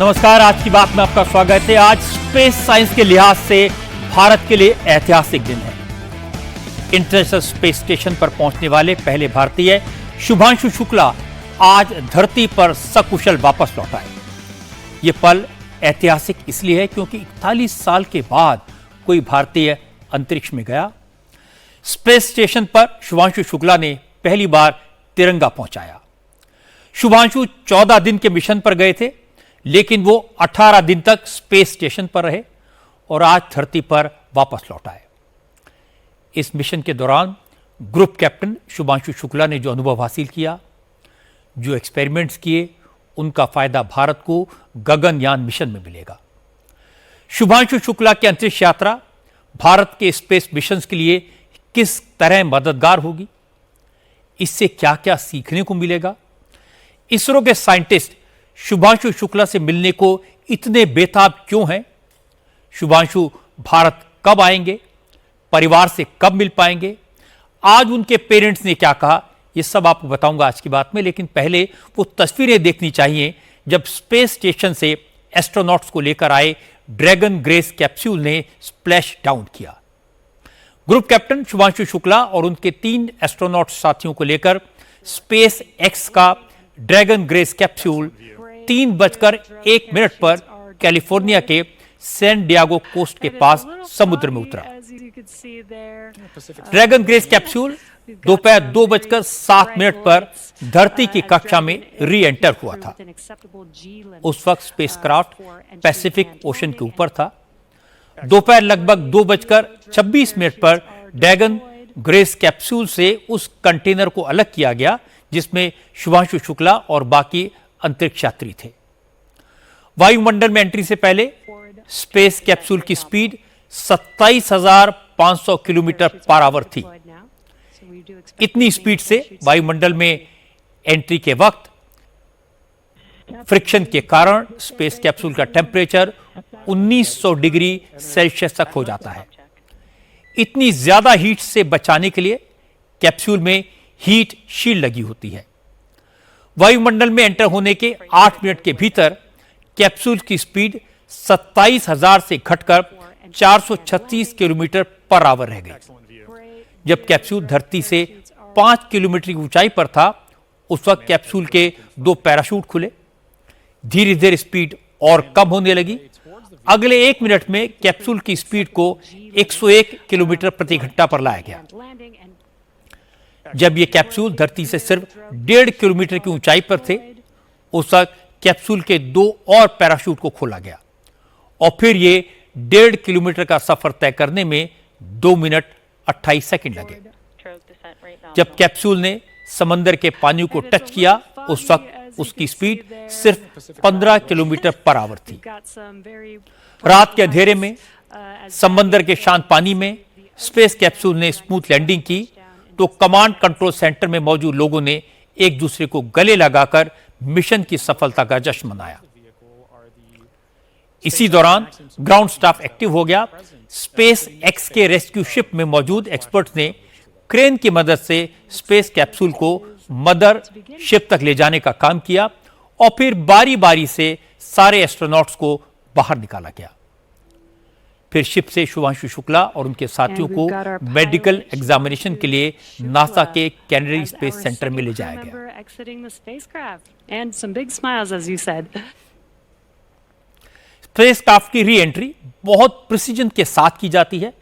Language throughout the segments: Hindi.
नमस्कार, आज की बात में आपका स्वागत है। आज स्पेस साइंस के लिहाज से भारत के लिए ऐतिहासिक दिन है। इंटरनेशनल स्पेस स्टेशन पर पहुंचने वाले पहले भारतीय शुभांशु शुक्ला आज धरती पर सकुशल वापस लौट आए। ये पल ऐतिहासिक इसलिए है क्योंकि 41 साल के बाद कोई भारतीय अंतरिक्ष में गया। स्पेस स्टेशन पर शुभांशु शुक्ला ने पहली बार तिरंगा पहुंचाया। शुभांशु 14 दिन के मिशन पर गए थे, लेकिन वो 18 दिन तक स्पेस स्टेशन पर रहे और आज धरती पर वापस लौट आए। इस मिशन के दौरान ग्रुप कैप्टन शुभांशु शुक्ला ने जो अनुभव हासिल किया, जो एक्सपेरिमेंट्स किए, उनका फायदा भारत को गगनयान मिशन में मिलेगा। शुभांशु शुक्ला की अंतरिक्ष यात्रा भारत के स्पेस मिशन के लिए किस तरह मददगार होगी, इससे क्या क्या सीखने को मिलेगा, इसरो के साइंटिस्ट शुभांशु शुक्ला से मिलने को इतने बेताब क्यों हैं, शुभांशु भारत कब आएंगे, परिवार से कब मिल पाएंगे, आज उनके पेरेंट्स ने क्या कहा, ये सब आपको बताऊंगा आज की बात में। लेकिन पहले वो तस्वीरें देखनी चाहिए जब स्पेस स्टेशन से एस्ट्रोनॉट्स को लेकर आए ड्रैगन ग्रेस कैप्सूल ने स्प्लैश डाउन किया। ग्रुप कैप्टन शुभांशु शुक्ला और उनके 3 एस्ट्रोनॉट साथियों को लेकर स्पेस एक्स का ड्रैगन ग्रेस कैप्सूल 3:01 पर कैलिफोर्निया के सैन डियागो कोस्ट के पास समुद्र में उतरा। ड्रैगन ग्रेस कैप्सूल दोपहर 2:07 पर धरती की कक्षा में री एंटर हुआ था। उस वक्त स्पेसक्राफ्ट पैसिफिक ओशन के ऊपर था। दोपहर लगभग 2:26 पर ड्रैगन ग्रेस कैप्सूल से उस कंटेनर को अलग किया गया जिसमें शुभांशु शुक्ला और बाकी अंतरिक्ष यात्री थे। वायुमंडल में एंट्री से पहले स्पेस कैप्सूल की स्पीड 27,500 किलोमीटर पर आवर थी। इतनी स्पीड से वायुमंडल में एंट्री के वक्त फ्रिक्शन के कारण स्पेस कैप्सूल का टेम्परेचर 1900 डिग्री सेल्सियस तक हो जाता है। इतनी ज्यादा हीट से बचाने के लिए कैप्सूल में हीट शील्ड लगी होती है। वायुमंडल में एंटर होने के 8 मिनट के भीतर कैप्सूल की स्पीड 27,000 से घटकर 436 किलोमीटर पर आवर रह गई। जब कैप्सूल धरती से 5 किलोमीटर की ऊंचाई पर था, उस वक्त कैप्सूल के 2 पैराशूट खुले। धीरे धीरे स्पीड और कम होने लगी। अगले 1 मिनट में कैप्सूल की स्पीड को 101 किलोमीटर प्रति घंटा पर लाया गया। जब यह कैप्सूल धरती से सिर्फ 1.5 किलोमीटर की ऊंचाई पर थे, उस वक्त कैप्सूल के 2 और पैराशूट को खोला गया और फिर यह 1.5 किलोमीटर का सफर तय करने में 2 मिनट 28 सेकंड लगे। जब कैप्सूल ने समंदर के पानी को टच किया, उस वक्त उसकी स्पीड सिर्फ 15 किलोमीटर पर आवर थी। रात के अंधेरे में समंदर के शांत पानी में स्पेस कैप्सूल ने स्मूथ लैंडिंग की तो कमांड कंट्रोल सेंटर में मौजूद लोगों ने एक दूसरे को गले लगाकर मिशन की सफलता का जश्न मनाया। इसी दौरान ग्राउंड स्टाफ एक्टिव हो गया। स्पेस एक्स के रेस्क्यू शिप में मौजूद एक्सपर्ट्स ने क्रेन की मदद से स्पेस कैप्सूल को मदर शिप तक ले जाने का काम किया और फिर बारी बारी से सारे एस्ट्रोनॉट्स को बाहर निकाला गया। फिर शिप से शुभांशु शुक्ला और उनके साथियों को मेडिकल एग्जामिनेशन के लिए नासा के कैनेडी स्पेस सेंटर में ले जाया गया। स्पेसक्राफ्ट की री एंट्री बहुत प्रिसीजन के साथ की जाती है।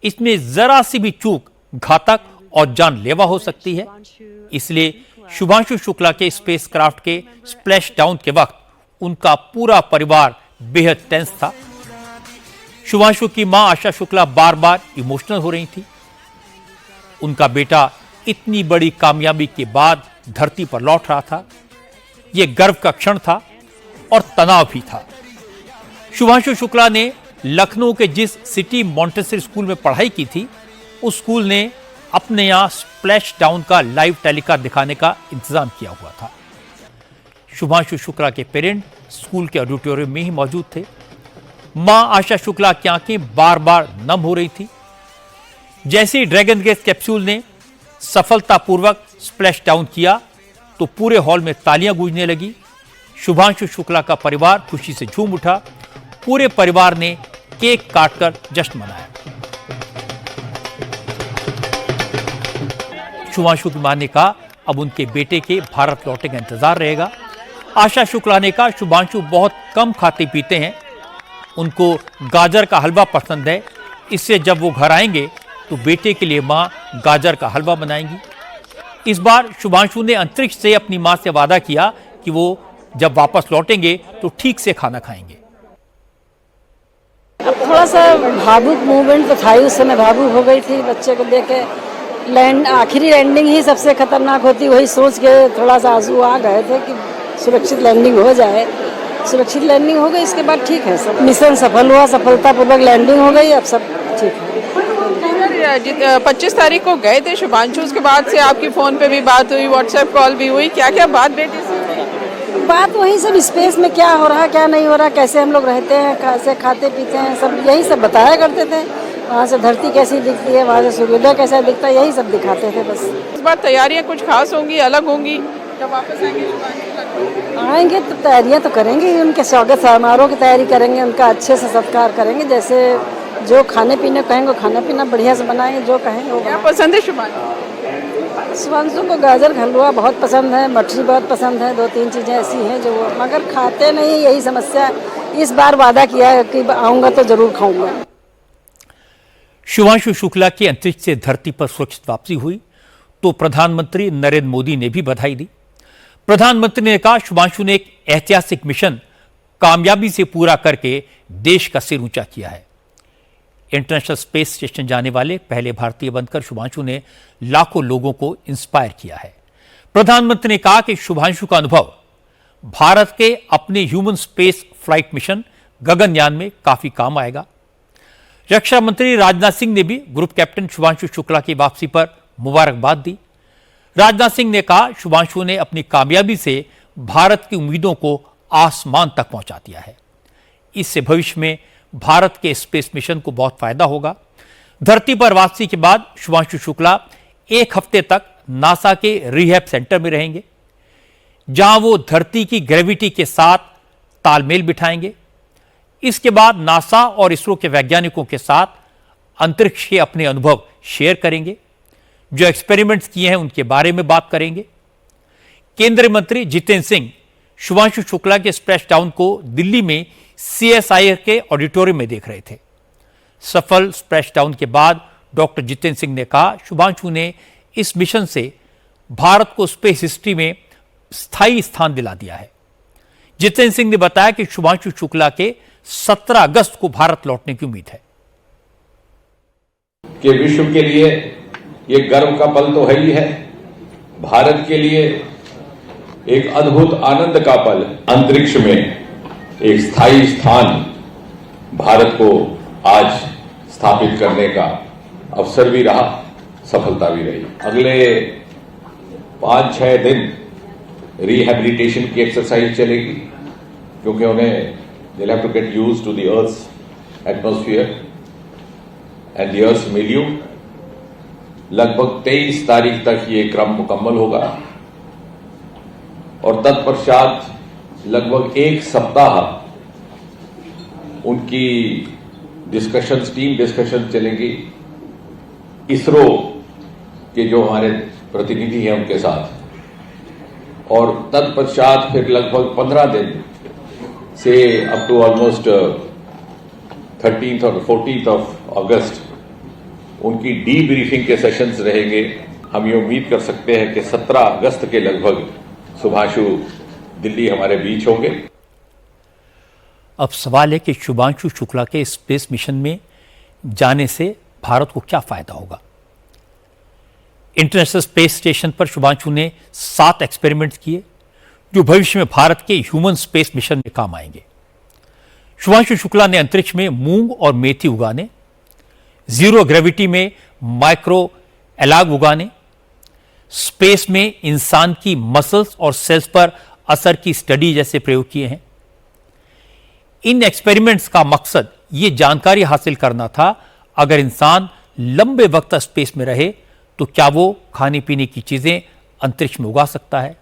इसमें जरा सी भी चूक घातक और जानलेवा हो सकती है। इसलिए शुभांशु शुक्ला के स्पेसक्राफ्ट के स्प्लैश डाउन के वक्त उनका पूरा परिवार बेहद टेंस था। शुभांशु की मां आशा शुक्ला बार बार इमोशनल हो रही थी। उनका बेटा इतनी बड़ी कामयाबी के बाद धरती पर लौट रहा था। यह गर्व का क्षण था और तनाव भी था। शुभांशु शुक्ला ने लखनऊ के जिस सिटी मॉन्टेसरी स्कूल में पढ़ाई की थी, उस स्कूल ने अपने यहां स्प्लैश डाउन का लाइव टेलीकास्ट दिखाने का इंतजाम किया हुआ था। शुभांशु शुक्ला के पेरेंट स्कूल के ऑडिटोरियम में ही मौजूद थे। मां आशा शुक्ला की आंखें बार बार नम हो रही थी। जैसे ही ड्रैगन ग्रेस कैप्सूल ने सफलतापूर्वक स्प्लैश डाउन किया तो पूरे हॉल में तालियां गूंजने लगी। शुभांशु शुक्ला का परिवार खुशी से झूम उठा। पूरे परिवार ने केक काटकर जश्न मनाया। शुभांशु की मां ने कहा अब उनके बेटे के भारत लौटने का इंतजार रहेगा। आशा शुक्ला ने कहा शुभांशु बहुत कम खाते पीते हैं, उनको गाजर का हलवा पसंद है, इससे जब वो घर आएंगे तो बेटे के लिए मां गाजर का हलवा बनाएंगी। इस बार शुभांशु ने अंतरिक्ष से अपनी मां से वादा किया कि वो जब वापस लौटेंगे तो ठीक से खाना खाएंगे। अब थोड़ा सा भावुक मूवमेंट तो था ही, उस समय भावुक हो गई थी बच्चे को लेके। आखिरी लैंडिंग ही सबसे खतरनाक होती, वही सोच के थोड़ा सा आंसू आ गए थे कि सुरक्षित लैंडिंग हो जाए। सुरक्षित लैंडिंग हो गई, इसके बाद ठीक है, सब मिशन सफल हुआ, सफलतापूर्वक लैंडिंग हो गई, अब सब ठीक है। 25 तारीख को गए थे शुभांशु, उसके बाद से आपकी फोन पे भी बात हुई, व्हाट्सएप कॉल भी हुई, क्या क्या बात बेटी से? बात वही सब स्पेस में क्या हो रहा क्या नहीं हो रहा, कैसे हम लोग रहते हैं, कैसे खाते पीते हैं, सब यही सब बताया करते थे। वहाँ से धरती कैसी दिखती है, वहाँ से सूर्योदय कैसा दिखता है, यही सब दिखाते थे बस। इस बार तैयारियां कुछ खास होंगी, अलग होंगी जब वापस आएंगे शुभांशु? आएंगे तो तैयारियां तो करेंगे, उनके स्वागत समारोह की तैयारी करेंगे, उनका अच्छे से सत्कार करेंगे, जैसे जो खाने पीने कहेंगे खाना पीना बढ़िया से बनाएंगे, जो कहेंगे वो। क्या पसंद है शुभांशु? शुभांशु को गाजर हलवा बहुत पसंद है, मठरी बहुत पसंद है, 2-3 चीज़ें ऐसी हैं जो वो मगर खाते नहीं, यही समस्या। इस बार वादा किया है कि आऊँगा तो जरूर खाऊंगा। शुभांशु शुक्ला की अंतरिक्ष से धरती पर सुरक्षित वापसी हुई तो प्रधानमंत्री नरेंद्र मोदी ने भी बधाई दी। प्रधानमंत्री ने कहा शुभांशु ने एक ऐतिहासिक मिशन कामयाबी से पूरा करके देश का सिर ऊंचा किया है। इंटरनेशनल स्पेस स्टेशन जाने वाले पहले भारतीय बनकर शुभांशु ने लाखों लोगों को इंस्पायर किया है। प्रधानमंत्री ने कहा कि शुभांशु का अनुभव भारत के अपने human space flight mission Gaganyaan में काफी काम आएगा। रक्षा मंत्री राजनाथ सिंह ने भी ग्रुप कैप्टन शुभांशु शुक्ला की वापसी पर मुबारकबाद दी। राजनाथ सिंह ने कहा शुभांशु ने अपनी कामयाबी से भारत की उम्मीदों को आसमान तक पहुंचा दिया है। इससे भविष्य में भारत के स्पेस मिशन को बहुत फायदा होगा। धरती पर वापसी के बाद शुभांशु शुक्ला 1 हफ्ते तक नासा के रिहैब सेंटर में रहेंगे, जहां वो धरती की ग्रेविटी के साथ तालमेल बिठाएंगे। इसके बाद नासा और इसरो के वैज्ञानिकों के साथ अंतरिक्ष के अपने अनुभव शेयर करेंगे, जो एक्सपेरिमेंट्स किए हैं उनके बारे में बात करेंगे। केंद्रीय मंत्री जितेंद्र सिंह शुभांशु शुक्ला के स्प्लैश डाउन को दिल्ली में CSIR के ऑडिटोरियम में देख रहे थे। सफल स्प्लैश डाउन के बाद डॉक्टर जितेंद्र सिंह ने कहा शुभांशु ने इस मिशन से भारत को स्पेस हिस्ट्री में स्थायी स्थान दिला दिया है। जितेंद्र सिंह ने बताया कि शुभांशु शुक्ला के 17 अगस्त को भारत लौटने की उम्मीद है। कि विश्व के लिए ये गर्व का पल तो है ही है, भारत के लिए एक अद्भुत आनंद का पल, अंतरिक्ष में एक स्थायी स्थान भारत को आज स्थापित करने का अवसर भी रहा, सफलता भी रही। अगले 5-6 दिन रिहैबिलिटेशन की एक्सरसाइज चलेगी, क्योंकि उन्हें they'll have to get used to the Earth's atmosphere and the Earth's milieu। लगभग 23 तारीख तक ये क्रम मुकम्मल होगा और तत्पश्चात लगभग 1 सप्ताह उनकी डिस्कशंस, टीम डिस्कशन चलेंगी इसरो के जो हमारे प्रतिनिधि हैं उनके साथ, और तत्पश्चात फिर लगभग 15 दिन से अप टू ऑलमोस्ट 13th और 14th ऑफ अगस्त उनकी डीब्रीफिंग के सेशंस रहेंगे। हम ये उम्मीद कर सकते हैं कि 17 अगस्त के लगभग शुभांशु दिल्ली हमारे बीच होंगे। अब सवाल है कि शुभांशु शुक्ला के स्पेस मिशन में जाने से भारत को क्या फायदा होगा। इंटरनेशनल स्पेस स्टेशन पर शुभांशु ने 7 एक्सपेरिमेंट्स किए, जो भविष्य में भारत के ह्यूमन स्पेस मिशन में काम आएंगे। शुभांशु शुक्ला ने अंतरिक्ष में मूंग और मेथी उगाने, जीरो ग्रेविटी में माइक्रो एलाग उगाने, स्पेस में इंसान की मसल्स और सेल्स पर असर की स्टडी जैसे प्रयोग किए हैं। इन एक्सपेरिमेंट्स का मकसद यह जानकारी हासिल करना था, अगर इंसान लंबे वक्त स्पेस में रहे तो क्या वो खाने पीने की चीजें अंतरिक्ष में उगा सकता है।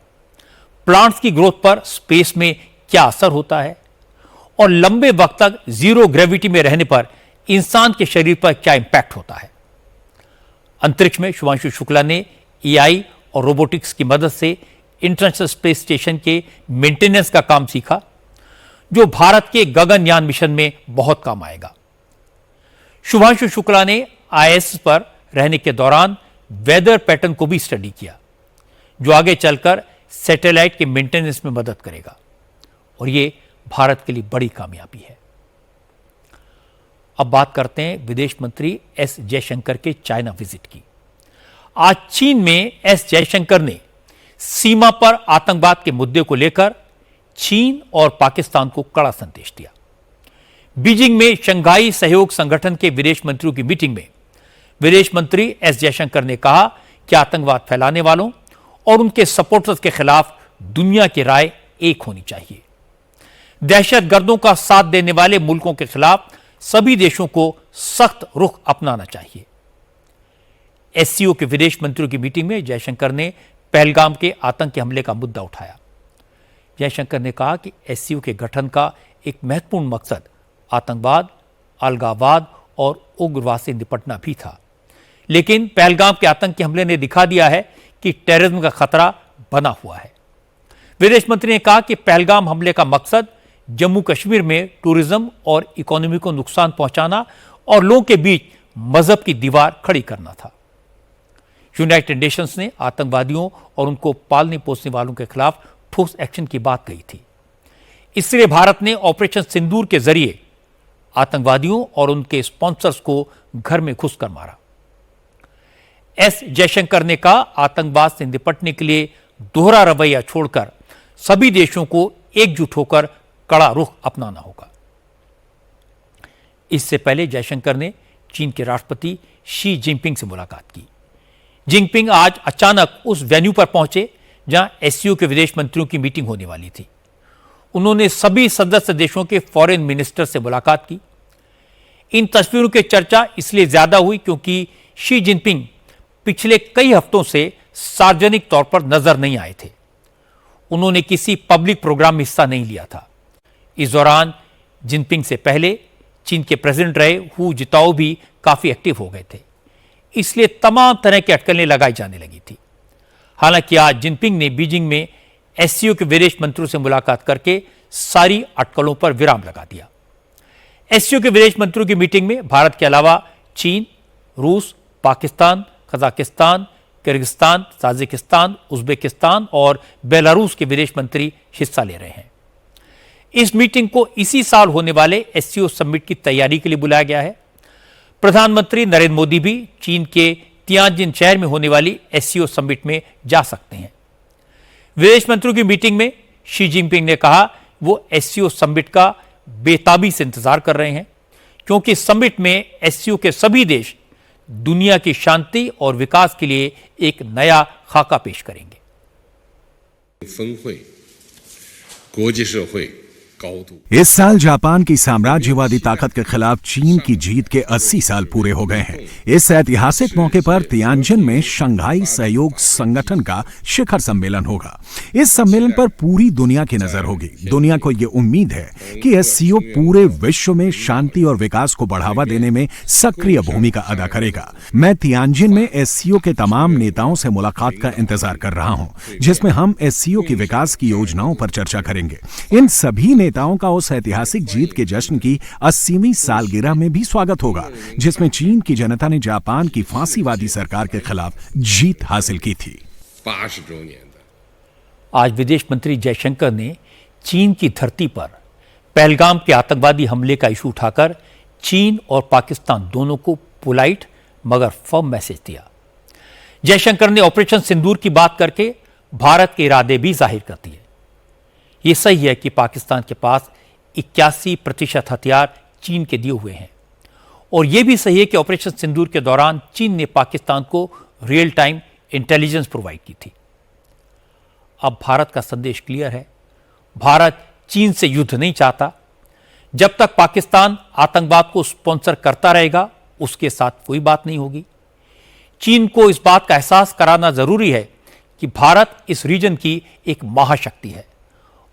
प्लांट्स की ग्रोथ पर स्पेस में क्या असर होता है और लंबे वक्त तक जीरो ग्रेविटी में रहने पर इंसान के शरीर पर क्या इंपैक्ट होता है। अंतरिक्ष में शुभांशु शुक्ला ने एआई और रोबोटिक्स की मदद से इंटरनेशनल स्पेस स्टेशन के मेंटेनेंस का काम सीखा, जो भारत के गगनयान मिशन में बहुत काम आएगा। शुभांशु शुक्ला ने आईएसएस पर रहने के दौरान वेदर पैटर्न को भी स्टडी किया, जो आगे चलकर सैटेलाइट के मेंटेनेंस में मदद करेगा और यह भारत के लिए बड़ी कामयाबी है। अब बात करते हैं विदेश मंत्री एस जयशंकर के चाइना विजिट की। आज चीन में एस जयशंकर ने सीमा पर आतंकवाद के मुद्दे को लेकर चीन और पाकिस्तान को कड़ा संदेश दिया। बीजिंग में शंघाई सहयोग संगठन के विदेश मंत्रियों की मीटिंग में विदेश मंत्री एस जयशंकर ने कहा कि आतंकवाद फैलाने वालों और उनके सपोर्टर्स के खिलाफ दुनिया की राय एक होनी चाहिए। दहशतगर्दों का साथ देने वाले मुल्कों के खिलाफ सभी देशों को सख्त रुख अपनाना चाहिए। एससीओ के विदेश मंत्रियों की मीटिंग में जयशंकर ने पहलगाम के आतंकी हमले का मुद्दा उठाया। जयशंकर ने कहा कि एससीओ के गठन का एक महत्वपूर्ण मकसद आतंकवाद, अलगाववाद और उग्रवाद से निपटना भी था, लेकिन पहलगाम के आतंकी हमले ने दिखा दिया है कि टेररिज्म का खतरा बना हुआ है। विदेश मंत्री ने कहा कि पहलगाम हमले का मकसद जम्मू कश्मीर में टूरिज्म और इकोनॉमी को नुकसान पहुंचाना और लोगों के बीच मजहब की दीवार खड़ी करना था। यूनाइटेड नेशंस ने आतंकवादियों और उनको पालने पोसने वालों के खिलाफ ठोस एक्शन की बात कही थी। इसलिए भारत ने ऑपरेशन सिंदूर के जरिए आतंकवादियों और उनके स्पॉन्सर्स को घर में घुसकर मारा। एस जयशंकर ने कहा, आतंकवाद से निपटने के लिए दोहरा रवैया छोड़कर सभी देशों को एकजुट होकर कड़ा रुख अपनाना होगा। इससे पहले जयशंकर ने चीन के राष्ट्रपति शी जिनपिंग से मुलाकात की। जिनपिंग आज अचानक उस वेन्यू पर पहुंचे जहां एससीओ के विदेश मंत्रियों की मीटिंग होने वाली थी। उन्होंने सभी सदस्य देशों के फॉरेन मिनिस्टर से मुलाकात की। इन तस्वीरों की चर्चा इसलिए ज्यादा हुई क्योंकि शी जिनपिंग पिछले कई हफ्तों से सार्वजनिक तौर पर नजर नहीं आए थे। उन्होंने किसी पब्लिक प्रोग्राम में हिस्सा नहीं लिया था। इस दौरान जिनपिंग से पहले चीन के प्रेसिडेंट रहे हू जिताओ भी काफी एक्टिव हो गए थे, इसलिए तमाम तरह की अटकलें लगाई जाने लगी थी। हालांकि आज जिनपिंग ने बीजिंग में एससीओ के विदेश मंत्रियों से मुलाकात करके सारी अटकलों पर विराम लगा दिया। एससीओ के विदेश मंत्रियों की मीटिंग में भारत के अलावा चीन, रूस, Pakistan, Kazakhstan, Kyrgyzstan, Tajikistan, Uzbekistan और बेलारूस के विदेश मंत्री हिस्सा ले रहे हैं। इस मीटिंग को इसी साल होने वाले एससीओ समिट की तैयारी के लिए बुलाया गया है। प्रधानमंत्री नरेंद्र मोदी भी चीन के तियानजिन शहर में होने वाली एससीओ समिट में जा सकते हैं। विदेश मंत्रियों की मीटिंग में शी जिनपिंग ने कहा वो एससीओ समिट का बेताबी से इंतजार कर रहे हैं, क्योंकि समिट में एससीओ के सभी देश दुनिया की शांति और विकास के लिए एक नया खाका पेश करेंगे। इस साल जापान की साम्राज्यवादी ताकत के खिलाफ चीन की जीत के 80 साल पूरे हो गए हैं। इस ऐतिहासिक मौके पर तियानजिन में शंघाई सहयोग संगठन का शिखर सम्मेलन होगा। इस सम्मेलन पर पूरी दुनिया की नजर होगी। दुनिया को यह उम्मीद है कि एससीओ पूरे विश्व में शांति और विकास को बढ़ावा देने में सक्रिय भूमिका अदा करेगा। मैं तियानजिन में एससीओ के तमाम नेताओं से मुलाकात का इंतजार कर रहा हूं, जिसमें हम एससीओ की विकास की योजनाओं पर चर्चा करेंगे। इन सभी नेताओं का उस ऐतिहासिक जीत के जश्न की 80वीं सालगिरह में भी स्वागत होगा, जिसमें चीन की जनता ने जापान की फांसीवादी सरकार के खिलाफ जीत हासिल की थी। आज विदेश मंत्री जयशंकर ने चीन की धरती पर पहलगाम के आतंकवादी हमले का इशू उठाकर चीन और पाकिस्तान दोनों को पोलाइट मगर फर्म मैसेज दिया। जयशंकर ने ऑपरेशन सिंदूर की बात करके भारत के इरादे भी जाहिर कर दिए। यह सही है कि पाकिस्तान के पास 81% हथियार चीन के दिए हुए हैं, और यह भी सही है कि ऑपरेशन सिंदूर के दौरान चीन ने पाकिस्तान को रियल टाइम इंटेलिजेंस प्रोवाइड की थी। अब भारत का संदेश क्लियर है, भारत चीन से युद्ध नहीं चाहता। जब तक पाकिस्तान आतंकवाद को स्पॉन्सर करता रहेगा, उसके साथ कोई बात नहीं होगी। चीन को इस बात का एहसास कराना जरूरी है कि भारत इस रीजन की एक महाशक्ति है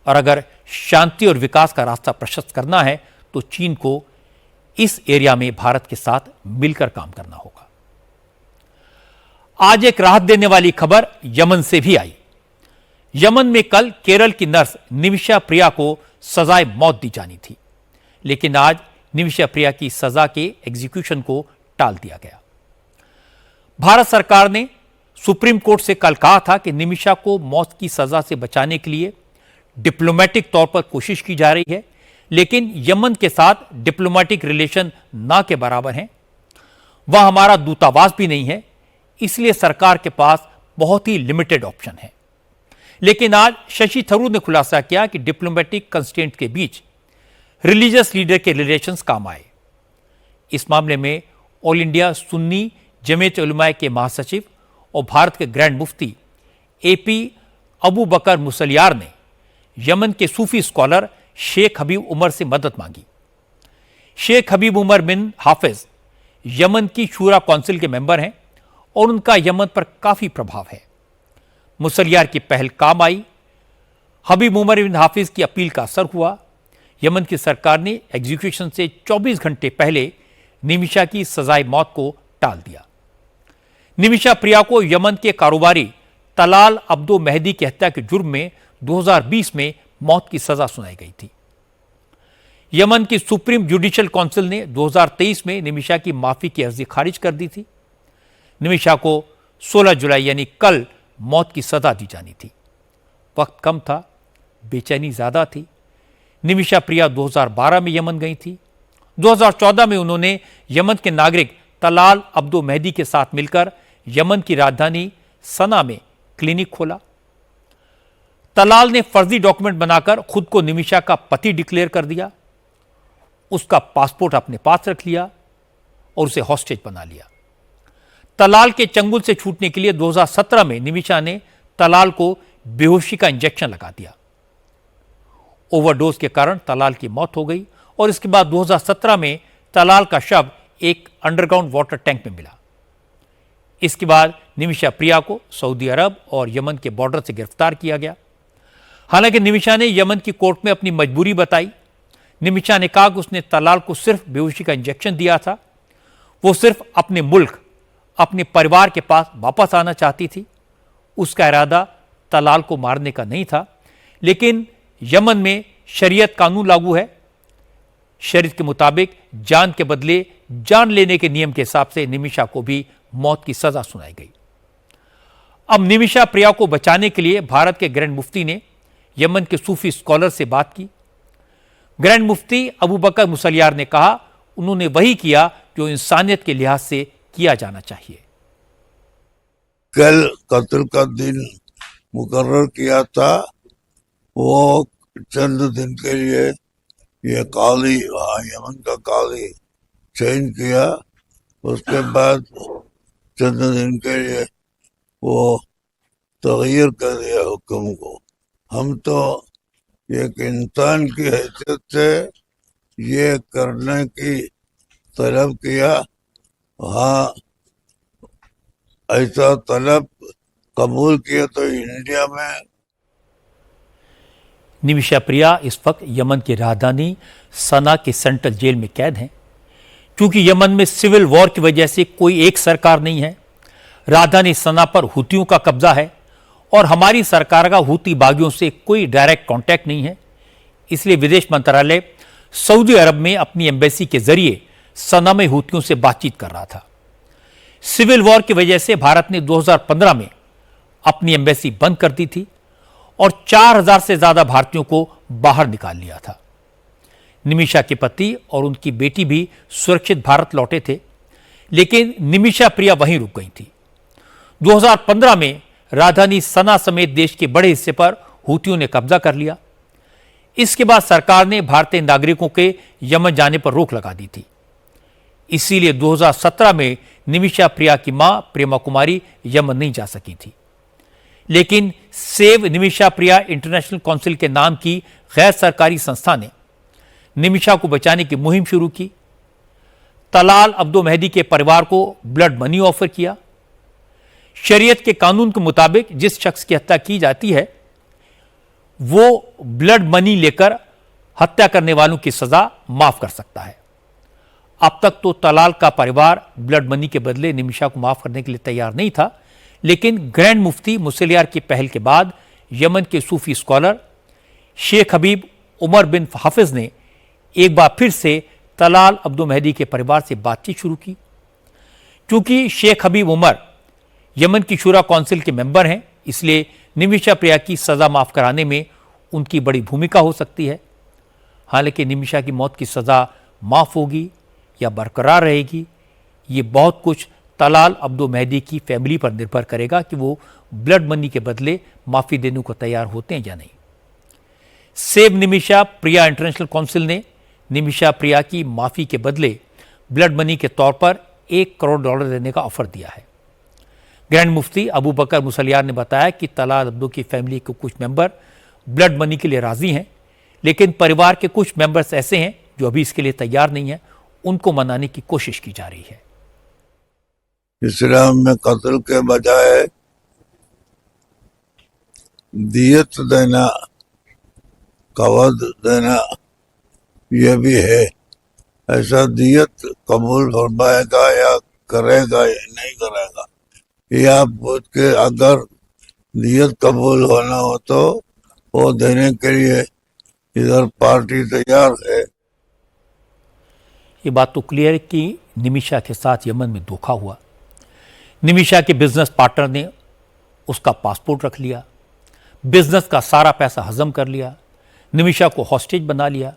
और अगर शांति और विकास का रास्ता प्रशस्त करना है तो चीन को इस एरिया में भारत के साथ मिलकर काम करना होगा। आज एक राहत देने वाली खबर यमन से भी आई। यमन में कल केरल की नर्स निमिषा प्रिया को सजाए मौत दी जानी थी, लेकिन आज निमिषा प्रिया की सजा के एग्जीक्यूशन को टाल दिया गया। भारत सरकार ने सुप्रीम कोर्ट से कल कहा था कि निमिषा को मौत की सजा से बचाने के लिए डिप्लोमेटिक तौर पर कोशिश की जा रही है, लेकिन यमन के साथ डिप्लोमेटिक रिलेशन ना के बराबर हैं। वह हमारा दूतावास भी नहीं है, इसलिए सरकार के पास बहुत ही लिमिटेड ऑप्शन है। लेकिन आज शशि थरूर ने खुलासा किया कि डिप्लोमेटिक कंस्ट्रेंट के बीच रिलीजियस लीडर के रिलेशंस काम आए। इस मामले में ऑल इंडिया सुन्नी जमीयत उलमा के महासचिव और भारत के ग्रैंड मुफ्ती एपी अबू बकर मुसलियार ने यमन के सूफी स्कॉलर शेख हबीब उमर से मदद मांगी। शेख हबीब उमर बिन हाफिज यमन की शूरा काउंसिल के मेंबर हैं और उनका यमन पर काफी प्रभाव है। मुसलियार की पहल काम आई। हबीब उमर बिन हाफिज की अपील का असर हुआ। यमन की सरकार ने एग्जीक्यूशन से 24 घंटे पहले निमिषा की सजाए मौत को टाल दिया। निमिषा प्रिया को यमन के कारोबारी तलाल अब्दो मेहदी की हत्या के जुर्म में 2020 में मौत की सजा सुनाई गई थी। यमन की सुप्रीम जुडिशियल काउंसिल ने 2023 में निमिषा की माफी की अर्जी खारिज कर दी थी। निमिषा को 16 जुलाई यानी कल मौत की सजा दी जानी थी। वक्त कम था, बेचैनी ज्यादा थी। निमिषा प्रिया 2012 में यमन गई थी। 2014 में उन्होंने यमन के नागरिक तलाल अब्दो मेहदी के साथ मिलकर यमन की राजधानी सना में क्लिनिक खोला। तलाल ने फर्जी डॉक्यूमेंट बनाकर खुद को निमिषा का पति डिक्लेयर कर दिया, उसका पासपोर्ट अपने पास रख लिया और उसे हॉस्टेज बना लिया। तलाल के चंगुल से छूटने के लिए 2017 में निमिषा ने तलाल को बेहोशी का इंजेक्शन लगा दिया। ओवरडोज के कारण तलाल की मौत हो गई और इसके बाद 2017 में तलाल का शव एक अंडरग्राउंड वाटर टैंक में मिला। इसके बाद निमिषा प्रिया को सऊदी अरब और यमन के बॉर्डर से गिरफ्तार किया गया। हालांकि निमिषा ने यमन की कोर्ट में अपनी मजबूरी बताई। निमिषा ने कहा कि उसने तलाल को सिर्फ बेहोशी का इंजेक्शन दिया था। वो सिर्फ अपने मुल्क, अपने परिवार के पास वापस आना चाहती थी। उसका इरादा तलाल को मारने का नहीं था। लेकिन यमन में शरीयत कानून लागू है। शरीयत के मुताबिक जान के बदले जान लेने के नियम के हिसाब से निमिषा को भी मौत की सजा सुनाई गई। अब निमिषा प्रिया को बचाने के लिए भारत के ग्रैंड मुफ्ती ने यमन के सूफी स्कॉलर से बात की। ग्रैंड मुफ्ती अबू बकर मुसलियार ने कहा उन्होंने वही किया जो इंसानियत के लिहाज से किया जाना चाहिए। कल कत्ल का दिन मुकर्रर किया था, वो चंद दिन के लिए ये काली यमन का काली चेंज किया। उसके बाद चंद दिन के लिए वो तगैर कर दिया हुक्म को। हम तो एक इंसान की हैसियत से ये करने की तलब किया। हाँ, ऐसा तलब कबूल किया तो इंडिया में। निमिषा प्रिया इस वक्त यमन की राजधानी सना के सेंट्रल जेल में कैद हैं। क्योंकि यमन में सिविल वॉर की वजह से कोई एक सरकार नहीं है। राजधानी सना पर हुतियों का कब्जा है और हमारी सरकार का हुती बागियों से कोई डायरेक्ट कांटेक्ट नहीं है। इसलिए विदेश मंत्रालय सऊदी अरब में अपनी एम्बेसी के जरिए सना में हुतियों से बातचीत कर रहा था। सिविल वॉर की वजह से भारत ने 2015 में अपनी एम्बेसी बंद कर दी थी और 4000 से ज्यादा भारतीयों को बाहर निकाल लिया था। निमिषा के पति और उनकी बेटी भी सुरक्षित भारत लौटे थे, लेकिन निमिषा प्रिया वहीं रुक गई थी। 2015 में राजधानी सना समेत देश के बड़े हिस्से पर हुतियों ने कब्जा कर लिया। इसके बाद सरकार ने भारतीय नागरिकों के यमन जाने पर रोक लगा दी थी। इसीलिए 2017 में निमिषा प्रिया की मां प्रेमा कुमारी यमन नहीं जा सकी थी। लेकिन सेव निमिषा प्रिया इंटरनेशनल काउंसिल के नाम की गैर सरकारी संस्था ने निमिषा को बचाने की मुहिम शुरू की। तलाल अब्दो मेहदी के परिवार को ब्लड मनी ऑफर किया। शरीयत के कानून के मुताबिक जिस शख्स की हत्या की जाती है वो ब्लड मनी लेकर हत्या करने वालों की सजा माफ कर सकता है। अब तक तो तलाल का परिवार ब्लड मनी के बदले निमिषा को माफ करने के लिए तैयार नहीं था, लेकिन ग्रैंड मुफ्ती मुसलियार की पहल के बाद यमन के सूफी स्कॉलर शेख हबीब उमर बिन हाफिज ने एक बार फिर से तलाल अब्दुल मेहदी के परिवार से बातचीत शुरू की। क्योंकि शेख हबीब उमर यमन की शूरा काउंसिल के मेंबर हैं, इसलिए निमिषा प्रिया की सजा माफ कराने में उनकी बड़ी भूमिका हो सकती है। हालांकि निमिषा की मौत की सजा माफ होगी या बरकरार रहेगी, ये बहुत कुछ तलाल अब्दुल मेहदी की फैमिली पर निर्भर करेगा कि वो ब्लड मनी के बदले माफी देने को तैयार होते हैं या नहीं। सेव निमिषा प्रिया इंटरनेशनल काउंसिल ने निमिषा प्रिया की माफी के बदले ब्लड मनी के तौर पर $1 करोड़ देने का ऑफर दिया है। ग्रैंड मुफ्ती अबू बकर मुसलियार ने बताया कि तलाल अब्दुल की फैमिली के कुछ मेंबर ब्लड मनी के लिए राजी हैं, लेकिन परिवार के कुछ मेंबर्स ऐसे हैं जो अभी इसके लिए तैयार नहीं है। उनको मनाने की कोशिश की जा रही है। इस्लाम में कत्ल के बजाय दियत देना, कवद देना, यह भी है। ऐसा दियत कबूल फरमाएगा या करेगा या नहीं करेगा, ये आप पूछ के, अगर दियत कबूल होना हो तो वो देने के लिए इधर पार्टी तैयार है। ये बात तो क्लियर है कि निमिषा के साथ यमन में धोखा हुआ। निमिषा के बिजनेस पार्टनर ने उसका पासपोर्ट रख लिया, बिजनेस का सारा पैसा हजम कर लिया, निमिषा को हॉस्टेज बना लिया।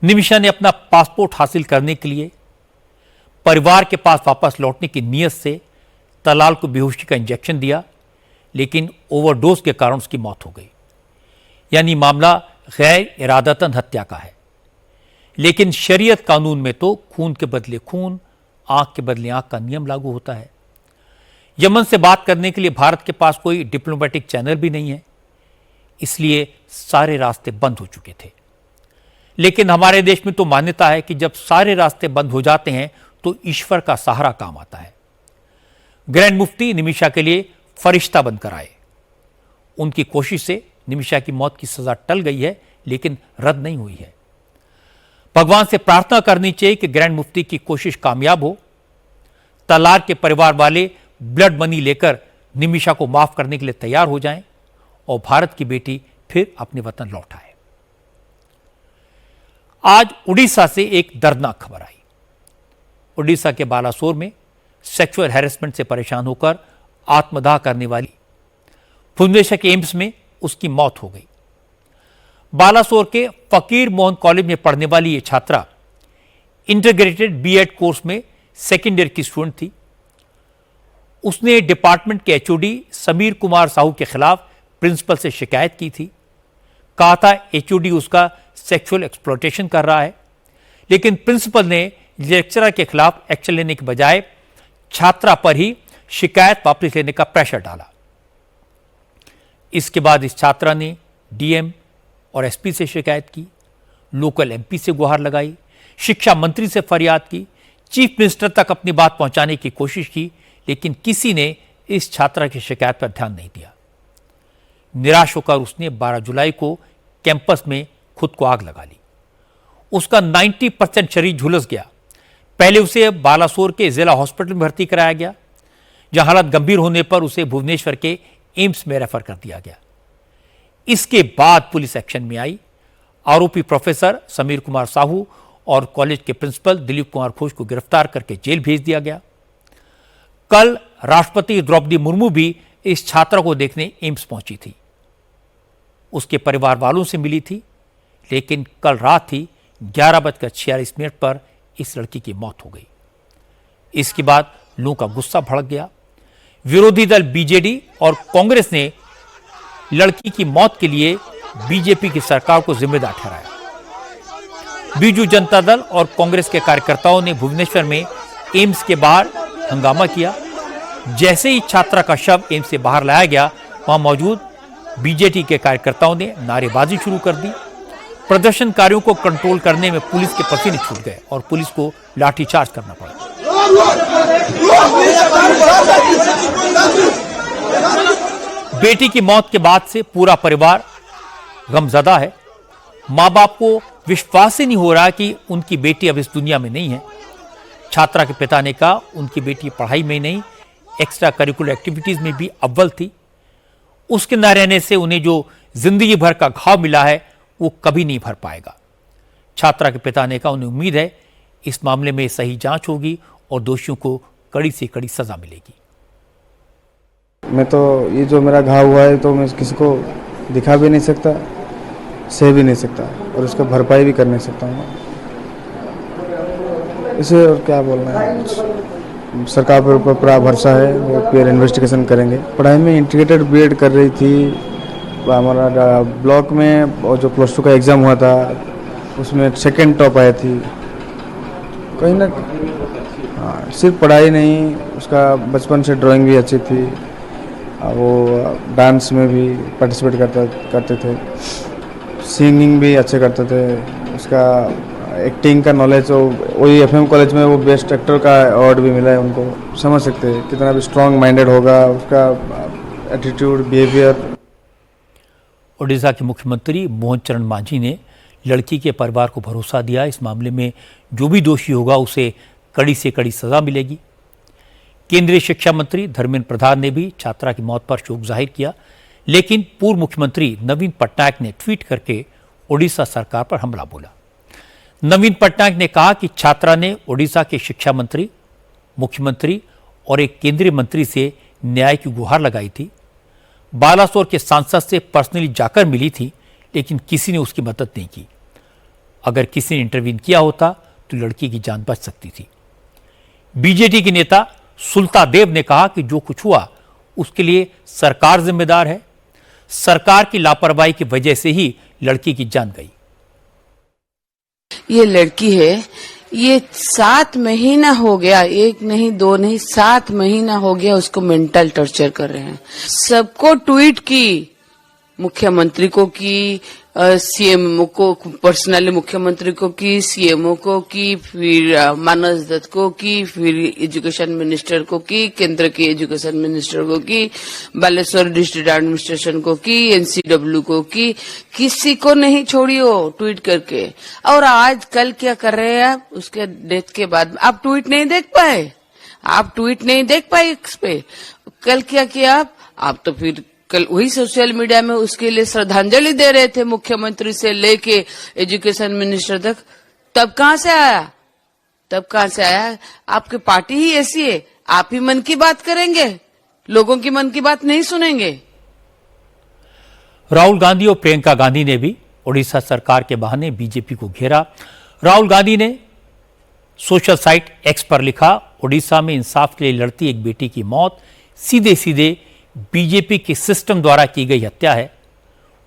निमिषा ने अपना पासपोर्ट हासिल करने के लिए परिवार के पास वापस लौटने की नीयत से तलाल को बेहोशी का इंजेक्शन दिया, लेकिन ओवरडोज के कारण उसकी मौत हो गई। यानी मामला गैर इरादतन हत्या का है। लेकिन शरीयत कानून में तो खून के बदले खून, आंख के बदले आंख का नियम लागू होता है। यमन से बात करने के लिए भारत के पास कोई डिप्लोमेटिक चैनल भी नहीं है, इसलिए सारे रास्ते बंद हो चुके थे। लेकिन हमारे देश में तो मान्यता है कि जब सारे रास्ते बंद हो जाते हैं तो ईश्वर का सहारा काम आता है। ग्रैंड मुफ्ती निमिषा के लिए फरिश्ता बनकर आए। उनकी कोशिश से निमिषा की मौत की सजा टल गई है, लेकिन रद्द नहीं हुई है। भगवान से प्रार्थना करनी चाहिए कि ग्रैंड मुफ्ती की कोशिश कामयाब हो, तलाल के परिवार वाले ब्लड मनी लेकर निमिषा को माफ करने के लिए तैयार हो जाएं और भारत की बेटी फिर अपने वतन लौट आए। आज उड़ीसा से एक दर्दनाक खबर आई। उड़ीसा के बालासोर में सेक्सुअल हैरेसमेंट से परेशान होकर आत्मदाह करने वाली भुवनेश्वर के एम्स में उसकी मौत हो गई। बालासोर के फकीर मोहन कॉलेज में पढ़ने वाली ये छात्रा इंटीग्रेटेड बीएड कोर्स में सेकेंड ईयर की स्टूडेंट थी। उसने डिपार्टमेंट के एचओडी समीर कुमार साहू के खिलाफ प्रिंसिपल से शिकायत की थी। कहा था एचओडी उसका सेक्सुअल एक्सप्लॉयटेशन कर रहा है, लेकिन प्रिंसिपल ने लेक्चरर के खिलाफ एक्शन लेने के बजाय छात्रा पर ही शिकायत वापस लेने का प्रेशर डाला। इसके बाद इस छात्रा ने डीएम और एसपी से शिकायत की, लोकल एमपी से गुहार लगाई, शिक्षा मंत्री से फरियाद की, चीफ मिनिस्टर तक अपनी बात पहुंचाने की कोशिश की, लेकिन किसी ने इस छात्रा की शिकायत पर ध्यान नहीं दिया। निराश होकर उसने 12 जुलाई को कैंपस में खुद को आग लगा ली। उसका 90% शरीर झुलस गया। पहले उसे बालासोर के जिला हॉस्पिटल में भर्ती कराया गया, जहां हालत गंभीर होने पर उसे भुवनेश्वर के एम्स में रेफर कर दिया गया। इसके बाद पुलिस एक्शन में आई। आरोपी प्रोफेसर समीर कुमार साहू और कॉलेज के प्रिंसिपल दिलीप कुमार घोष को गिरफ्तार करके जेल भेज दिया गया। कल राष्ट्रपति द्रौपदी मुर्मू भी इस छात्रा को देखने एम्स पहुंची थी। उसके परिवार वालों से मिली थी, लेकिन कल रात ही 11:46 पर इस लड़की की मौत हो गई। इसके बाद लोगों का गुस्सा भड़क गया। विरोधी दल बीजेडी और कांग्रेस ने लड़की की मौत के लिए बीजेपी की सरकार को जिम्मेदार ठहराया। बीजू जनता दल और कांग्रेस के कार्यकर्ताओं ने भुवनेश्वर में एम्स के बाहर हंगामा किया। जैसे ही छात्रा का शव एम्स से बाहर लाया गया, वहां मौजूद बीजेपी के कार्यकर्ताओं ने नारेबाजी शुरू कर दी। प्रदर्शनकारियों को कंट्रोल करने में पुलिस के पसीने छूट गए और पुलिस को लाठीचार्ज करना पड़ा। बेटी की मौत के बाद से पूरा परिवार गमज़दा है। माँ बाप को विश्वास ही नहीं हो रहा कि उनकी बेटी अब इस दुनिया में नहीं है। छात्रा के पिता ने कहा उनकी बेटी पढ़ाई में नहीं, एक्स्ट्रा करिकुलर एक्टिविटीज में भी अव्वल थी। उसके न रहने से उन्हें जो जिंदगी भर का घाव मिला है वो कभी नहीं भर पाएगा। छात्रा के पिता ने कहा उन्हें उम्मीद है इस मामले में सही जांच होगी और दोषियों को कड़ी से कड़ी सजा मिलेगी। मैं तो ये जो मेरा घाव हुआ है तो मैं किसी को दिखा भी नहीं सकता, सह भी नहीं सकता और उसका भरपाई भी कर नहीं सकता हूँ। इसे और क्या बोलना है, सरकार पर पूरा भरोसा है, वो फिर इन्वेस्टिगेशन करेंगे। पढ़ाई में इंटीग्रेटेड बीएड कर रही थी। हमारा ब्लॉक में और जो प्लस 2 का एग्ज़ाम हुआ था उसमें सेकंड टॉप आई थी। कहीं ना हाँ, सिर्फ पढ़ाई नहीं, उसका बचपन से ड्राइंग भी अच्छी थी। वो डांस में भी पार्टिसिपेट करते थे, सिंगिंग भी अच्छे करते थे। उसका एक्टिंग का नॉलेज, वही एफएम कॉलेज में वो बेस्ट एक्टर का अवार्ड भी मिला है उनको। समझ सकते हैं कितना भी स्ट्रांग माइंडेड होगा, उसका एटीट्यूड, बिहेवियर। ओडिशा के मुख्यमंत्री मोहन चरण मांझी ने लड़की के परिवार को भरोसा दिया इस मामले में जो भी दोषी होगा उसे कड़ी से कड़ी सजा मिलेगी। केंद्रीय शिक्षा मंत्री धर्मेंद्र प्रधान ने भी छात्रा की मौत पर शोक जाहिर किया, लेकिन पूर्व मुख्यमंत्री नवीन पटनायक ने ट्वीट करके ओडिशा सरकार पर हमला बोला। नवीन पटनायक ने कहा कि छात्रा ने ओडिशा के शिक्षा मंत्री, मुख्यमंत्री और एक केंद्रीय मंत्री से न्याय की गुहार लगाई थी। बालासोर के सांसद से पर्सनली जाकर मिली थी, लेकिन किसी ने उसकी मदद नहीं की। अगर किसी ने इंटरवीन किया होता तो लड़की की जान बच सकती थी। बीजेटी के नेता सुल्ता देव ने कहा कि जो कुछ हुआ उसके लिए सरकार जिम्मेदार है। सरकार की लापरवाही की वजह से ही लड़की की जान गई। ये लड़की है, ये 7 महीना हो गया, 1 नहीं 2 नहीं 7 महीना हो गया उसको मेंटल टॉर्चर कर रहे हैं। सबको ट्वीट की, मुख्यमंत्री को की, सीएम को पर्सनली, मुख्यमंत्री को की, सीएमओ को की, फिर मानस दत्त को की, फिर एजुकेशन मिनिस्टर को की, केंद्र के एजुकेशन मिनिस्टर को की, बालेश्वर डिस्ट्रिक्ट एडमिनिस्ट्रेशन को की, एनसीडब्ल्यू को की, किसी को नहीं छोड़ी हो ट्वीट करके। और आज कल क्या कर रहे हैं आप? उसके डेथ के बाद आप ट्वीट नहीं देख पाए, आप ट्वीट नहीं देख पाए इस पे। कल क्या किया आप तो फिर कल वही सोशल मीडिया में उसके लिए श्रद्धांजलि दे रहे थे, मुख्यमंत्री से लेके एजुकेशन मिनिस्टर तक। तब कहां से आया? तब कहां से आया? आपकी पार्टी ही ऐसी है, आप ही मन की बात करेंगे, लोगों की मन की बात नहीं सुनेंगे। राहुल गांधी और प्रियंका गांधी ने भी ओडिशा सरकार के बहाने बीजेपी को घेरा। राहुल गांधी ने सोशल साइट एक्स पर लिखा, ओडिशा में इंसाफ के लिए लड़ती एक बेटी की मौत सीधे सीधे बीजेपी के सिस्टम द्वारा की गई हत्या है।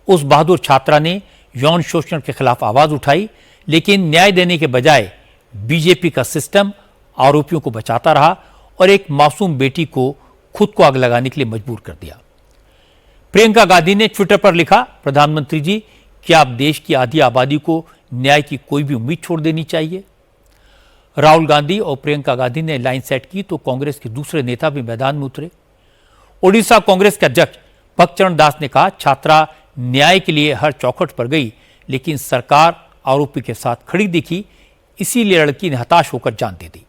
उस बहादुर छात्रा ने यौन शोषण के खिलाफ आवाज उठाई, लेकिन न्याय देने के बजाय बीजेपी का सिस्टम आरोपियों को बचाता रहा और एक मासूम बेटी को खुद को आग लगाने के लिए मजबूर कर दिया। प्रियंका गांधी ने ट्विटर पर लिखा, प्रधानमंत्री जी, क्या अब देश की आधी आबादी को न्याय की कोई भी उम्मीद छोड़ देनी चाहिए? राहुल गांधी और प्रियंका गांधी ने लाइन सेट की तो कांग्रेस के दूसरे नेता भी मैदान में उतरे। ओडिशा कांग्रेस के अध्यक्ष भक्तचरण दास ने कहा, छात्रा न्याय के लिए हर चौखट पर गई, लेकिन सरकार आरोपी के साथ खड़ी दिखी, इसीलिए लड़की ने हताश होकर जान दे दी।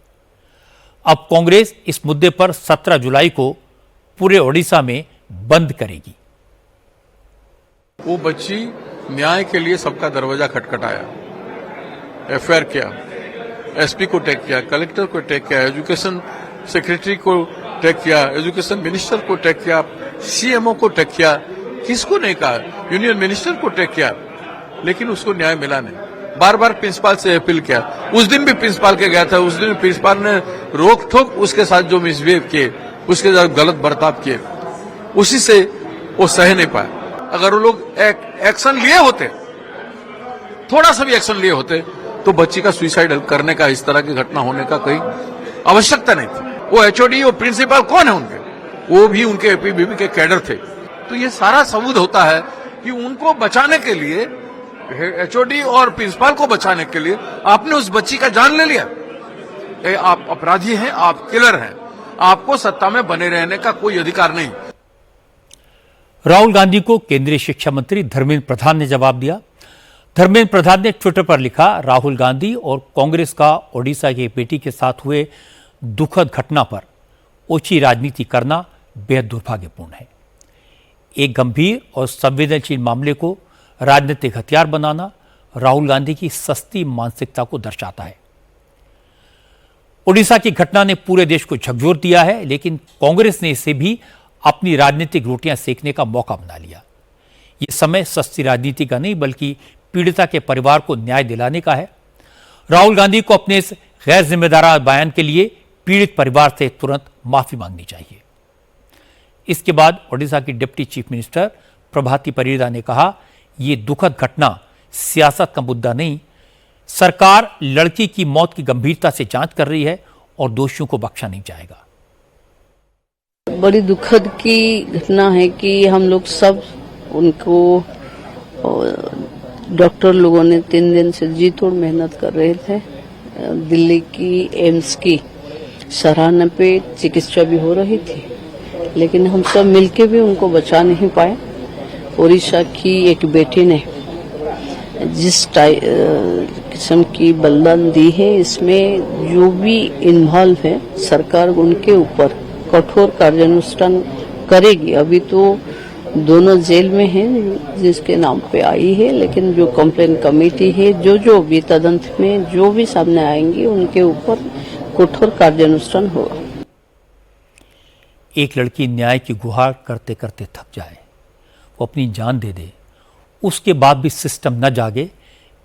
अब कांग्रेस इस मुद्दे पर 17 जुलाई को पूरे ओडिशा में बंद करेगी। वो बच्ची न्याय के लिए सबका दरवाजा खटखटाया, एफआईआर किया, एसपी को टैग किया, कलेक्टर को टैग किया, एजुकेशन सेक्रेटरी को टैग किया, एजुकेशन मिनिस्टर को टैग किया, सीएमओ को टैग किया, किसको नहीं कहा, यूनियन मिनिस्टर को टैग किया, लेकिन उसको न्याय मिला नहीं। बार बार प्रिंसिपल से अपील किया, उस दिन भी प्रिंसिपल के गया था, उस दिन प्रिंसिपल ने रोक ठोक उसके साथ जो मिसबिहेव किए, उसके साथ गलत बर्ताव किए, उसी से वो सह नहीं पाया। अगर वो लोग एक्शन लिए होते, थोड़ा सा भी एक्शन लिए होते, तो बच्ची का सुसाइड करने का, इस तरह की घटना होने का कोई आवश्यकता नहीं थी। वो एचओडी और प्रिंसिपल कौन है उनके? वो भी उनके एपीबीबी के कैडर थे। तो ये सारा सबूत होता है कि उनको बचाने के लिए, एचओडी और प्रिंसिपल को बचाने के लिए आपने उस बच्ची का जान ले लिया। आप अपराधी हैं, आप किलर हैं, आपको सत्ता में बने रहने का कोई अधिकार नहीं। राहुल गांधी को केंद्रीय शिक्षा मंत्री धर्मेंद्र प्रधान ने जवाब दिया। धर्मेंद्र प्रधान ने ट्विटर पर लिखा, राहुल गांधी और कांग्रेस का ओडिशा की बेटी के साथ हुए दुखद घटना पर ओछी राजनीति करना बेहद दुर्भाग्यपूर्ण है। एक गंभीर और संवेदनशील मामले को राजनीतिक हथियार बनाना राहुल गांधी की सस्ती मानसिकता को दर्शाता है। ओडिशा की घटना ने पूरे देश को झकझोर दिया है, लेकिन कांग्रेस ने इसे भी अपनी राजनीतिक रोटियां सेकने का मौका बना लिया। यह समय सस्ती राजनीति का नहीं बल्कि पीड़िता के परिवार को न्याय दिलाने का है। राहुल गांधी को अपने इस गैर जिम्मेदाराना बयान के लिए पीड़ित परिवार से तुरंत माफी मांगनी चाहिए। इसके बाद ओडिशा की डिप्टी चीफ मिनिस्टर प्रभाती परिडा ने कहा, यह दुखद घटना सियासत का मुद्दा नहीं, सरकार लड़की की मौत की गंभीरता से जांच कर रही है और दोषियों को बख्शा नहीं जाएगा। बड़ी दुखद की घटना है कि हम लोग सब उनको डॉक्टर लोगों ने 3 दिन से जी तोड़ मेहनत कर रहे थे। दिल्ली की एम्स की सराहना पे चिकित्सा भी हो रही थी, लेकिन हम सब मिलके भी उनको बचा नहीं पाए। ओडिशा की एक बेटी ने जिस किस्म की बलिदान दी है, इसमें जो भी इन्वॉल्व है सरकार उनके ऊपर कठोर कार्यानुष्ठान करेगी। अभी तो दोनों जेल में हैं जिसके नाम पे आई है, लेकिन जो कंप्लेन कमेटी है जो भी तदंत में जो भी सामने आएंगे उनके ऊपर कठोर कार्यानुष्ठान होगा। एक लड़की न्याय की गुहार करते करते थक जाए, वो अपनी जान दे दे, उसके बाद भी सिस्टम न जागे,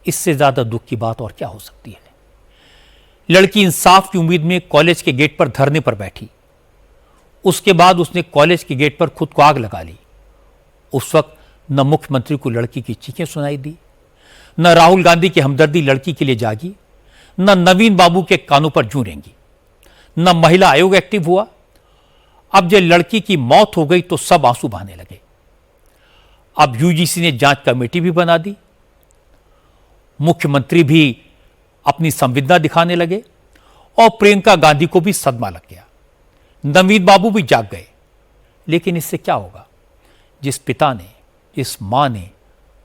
इससे ज्यादा दुख की बात और क्या हो सकती है। लड़की इंसाफ की उम्मीद में कॉलेज के गेट पर धरने पर बैठी। उसके बाद उसने कॉलेज के गेट पर खुद को आग लगा ली। उस वक्त न मुख्यमंत्री को लड़की की चीखें सुनाई दी, न राहुल गांधी की हमदर्दी लड़की के लिए जागी, न नवीन बाबू के कानों पर जूं रेंगी, न महिला आयोग एक्टिव हुआ। अब जब लड़की की मौत हो गई तो सब आंसू बहाने लगे। अब यूजीसी ने जांच कमेटी भी बना दी, मुख्यमंत्री भी अपनी संवेदना दिखाने लगे और प्रियंका गांधी को भी सदमा लग गया। नवीन बाबू भी जाग गए। लेकिन इससे क्या होगा? जिस पिता ने, जिस मां ने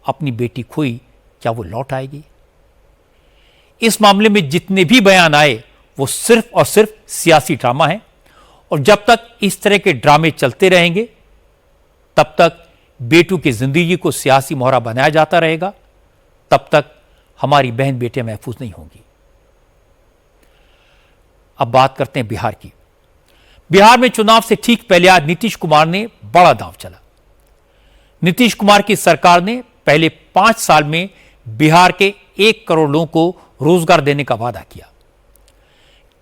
अपनी बेटी खोई, क्या वो लौट आएगी? इस मामले में जितने भी बयान आए वो सिर्फ और सिर्फ सियासी ड्रामा है, और जब तक इस तरह के ड्रामे चलते रहेंगे तब तक बेटू की जिंदगी को सियासी मोहरा बनाया जाता रहेगा, तब तक हमारी बहन बेटियां महफूज नहीं होंगी। अब बात करते हैं बिहार की। बिहार में चुनाव से ठीक पहले आज नीतीश कुमार ने बड़ा दांव चला। नीतीश कुमार की सरकार ने पहले 5 साल में बिहार के 1 करोड़ लोगों को रोजगार देने का वादा किया।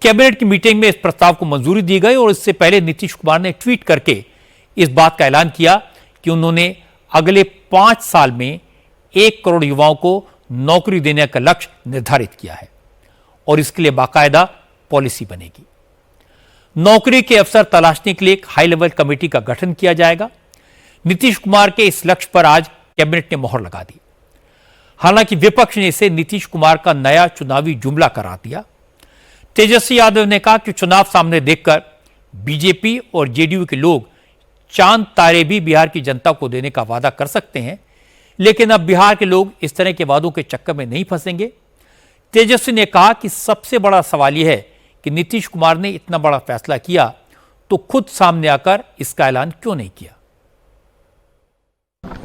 कैबिनेट की मीटिंग में इस प्रस्ताव को मंजूरी दी गई और इससे पहले नीतीश कुमार ने ट्वीट करके इस बात का ऐलान किया कि उन्होंने अगले 5 साल में 1 करोड़ युवाओं को नौकरी देने का लक्ष्य निर्धारित किया है और इसके लिए बाकायदा पॉलिसी बनेगी। नौकरी के अवसर तलाशने के लिए एक हाई लेवल कमेटी का गठन किया जाएगा। नीतीश कुमार के इस लक्ष्य पर आज कैबिनेट ने मोहर लगा दी। हालांकि विपक्ष ने इसे नीतीश कुमार का नया चुनावी जुमला करार दिया। तेजस्वी यादव ने कहा कि चुनाव सामने देखकर बीजेपी और जेडीयू के लोग चांद तारे भी बिहार की जनता को देने का वादा कर सकते हैं, लेकिन अब बिहार के लोग इस तरह के वादों के चक्कर में नहीं फंसेंगे। तेजस्वी ने कहा कि सबसे बड़ा सवाल यह है कि नीतीश कुमार ने इतना बड़ा फैसला किया तो खुद सामने आकर इसका ऐलान क्यों नहीं किया।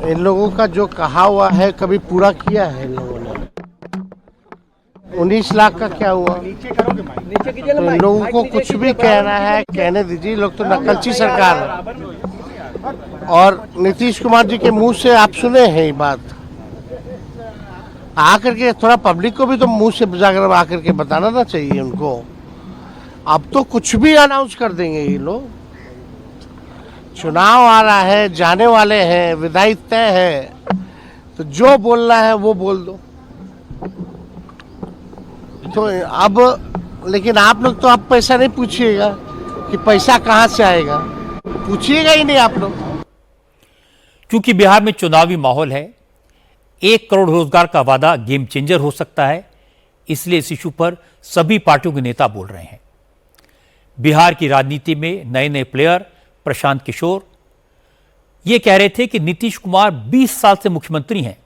इन लोगों का जो कहा हुआ है कभी पूरा किया है इन लोगों ने? 19 लाख का क्या हुआ? तो इन लोगों को कुछ भी कहना है कहने दीजिए। लोग तो नकलची सरकार है। और नीतीश कुमार जी के मुंह से आप सुने हैं ये बात, आकर के थोड़ा पब्लिक को भी तो मुंह से जाकर आकर के बताना ना चाहिए उनको। अब तो कुछ भी अनाउंस कर देंगे ये लोग। चुनाव आ रहा है, जाने वाले हैं, विधायी तय है, तो जो बोलना है वो बोल दो। तो अब लेकिन आप लोग तो अब पैसा नहीं पूछिएगा कि पैसा कहां से आएगा, पूछिएगा ही नहीं आप लोग। क्योंकि बिहार में चुनावी माहौल है, 1 करोड़ रोजगार का वादा गेम चेंजर हो सकता है, इसलिए इस इशू पर सभी पार्टियों के नेता बोल रहे हैं। बिहार की राजनीति में नए नए प्लेयर प्रशांत किशोर, ये कह रहे थे कि नीतीश कुमार 20 साल से मुख्यमंत्री हैं,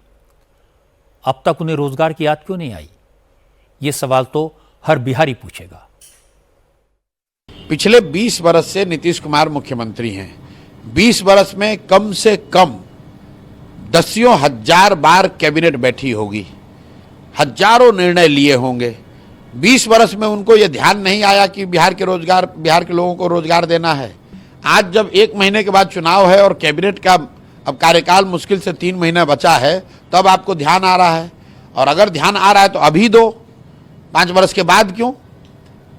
अब तक उन्हें रोजगार की याद क्यों नहीं आई? ये सवाल तो हर बिहारी पूछेगा। पिछले 20 वर्ष से नीतीश कुमार मुख्यमंत्री हैं। 20 वर्ष में कम से कम दसियों हजार बार कैबिनेट बैठी होगी, हजारों निर्णय लिए होंगे। 20 वर्ष में उनको यह ध्यान नहीं आया कि बिहार के लोगों को रोजगार देना है। आज जब 1 महीने के बाद चुनाव है और कैबिनेट का अब कार्यकाल मुश्किल से 3 महीना बचा है, तब आपको ध्यान आ रहा है। और अगर ध्यान आ रहा है तो अभी दो, 5 वर्ष के बाद क्यों?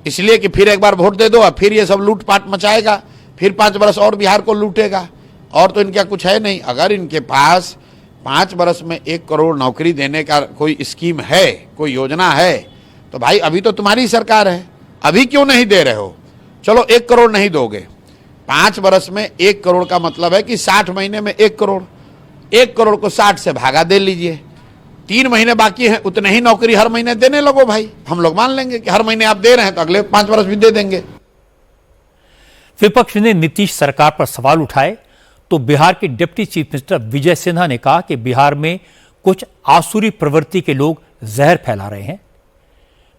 इसलिए कि फिर एक बार वोट दे दो और फिर ये सब लूटपाट मचाएगा, फिर 5 वर्ष और बिहार को लूटेगा। और तो इनका कुछ है नहीं। अगर इनके पास 5 वर्ष में 1 करोड़ नौकरी देने का कोई स्कीम है, कोई योजना है, तो भाई अभी तो तुम्हारी सरकार है, अभी क्यों नहीं दे रहे हो? चलो 1 करोड़ नहीं दोगे, 5 वर्ष में 1 करोड़ का मतलब है कि 60 महीने में 1 करोड़, 1 करोड़ को 60 से भागा दे लीजिए। 3 महीने बाकी हैं, उतने ही नौकरी हर महीने देने लगो भाई। हम लोग मान लेंगे कि हर महीने आप दे रहे हैं तो अगले 5 वर्ष भी दे देंगे। विपक्ष ने नीतीश सरकार पर सवाल उठाए तो बिहार के deputy chief minister Vijay Sinha ने कहा कि बिहार में कुछ आसुरी प्रवृत्ति के लोग जहर फैला रहे हैं,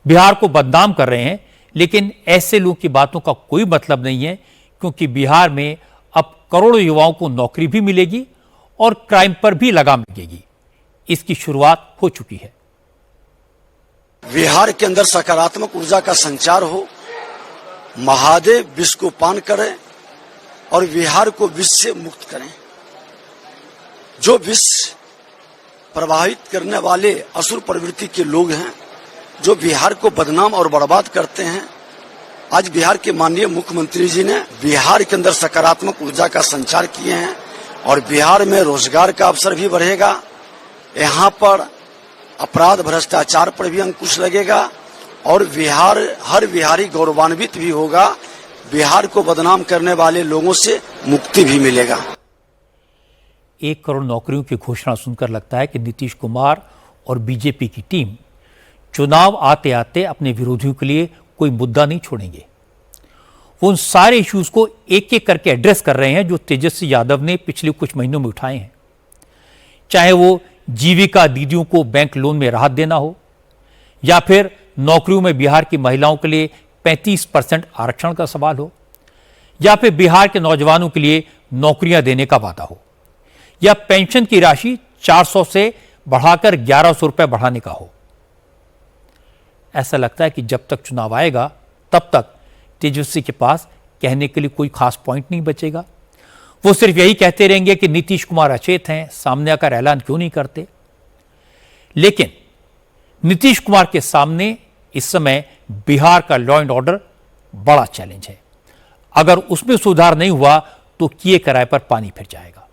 बिहार को बदनाम कर रहे हैं। लेकिन ऐसे लोगों की बातों का कोई मतलब नहीं है, क्योंकि बिहार में अब करोड़ों युवाओं को नौकरी भी मिलेगी और क्राइम पर भी लगाम लगेगी। इसकी शुरुआत हो चुकी है। बिहार के अंदर सकारात्मक ऊर्जा का संचार हो, महादेव विष को पान करें और बिहार को विष से मुक्त करें। जो विष प्रभावित करने वाले असुर प्रवृत्ति के लोग हैं, जो बिहार को बदनाम और बर्बाद करते हैं, आज बिहार के माननीय मुख्यमंत्री जी ने बिहार के अंदर सकारात्मक ऊर्जा का संचार किए हैं और बिहार में रोजगार का अवसर भी बढ़ेगा। यहाँ पर अपराध भ्रष्टाचार पर भी अंकुश लगेगा और बिहार हर बिहारी गौरवान्वित भी होगा। बिहार को बदनाम करने वाले लोगों से मुक्ति भी मिलेगा। 1 करोड़ नौकरियों की घोषणा सुनकर लगता है कि नीतीश कुमार और बीजेपी की टीम चुनाव आते आते अपने विरोधियों के लिए कोई मुद्दा नहीं छोड़ेंगे। वो उन सारे इश्यूज को एक एक करके एड्रेस कर रहे हैं जो तेजस्वी यादव ने पिछले कुछ महीनों में उठाए हैं। चाहे वो जीविका दीदियों को बैंक लोन में राहत देना हो, या फिर नौकरियों में बिहार की महिलाओं के लिए 35% आरक्षण का सवाल हो, या फिर बिहार के नौजवानों के लिए नौकरियां देने का वादा हो, या पेंशन की राशि 400 से बढ़ाकर 1100 रुपए बढ़ाने का हो। ऐसा लगता है कि जब तक चुनाव आएगा तब तक तेजस्वी के पास कहने के लिए कोई खास पॉइंट नहीं बचेगा। वो सिर्फ यही कहते रहेंगे कि नीतीश कुमार अचेत हैं, सामने आकर ऐलान क्यों नहीं करते। लेकिन नीतीश कुमार के सामने इस समय बिहार का लॉ एंड ऑर्डर बड़ा चैलेंज है। अगर उसमें सुधार नहीं हुआ तो किए कराए पर पानी फिर जाएगा।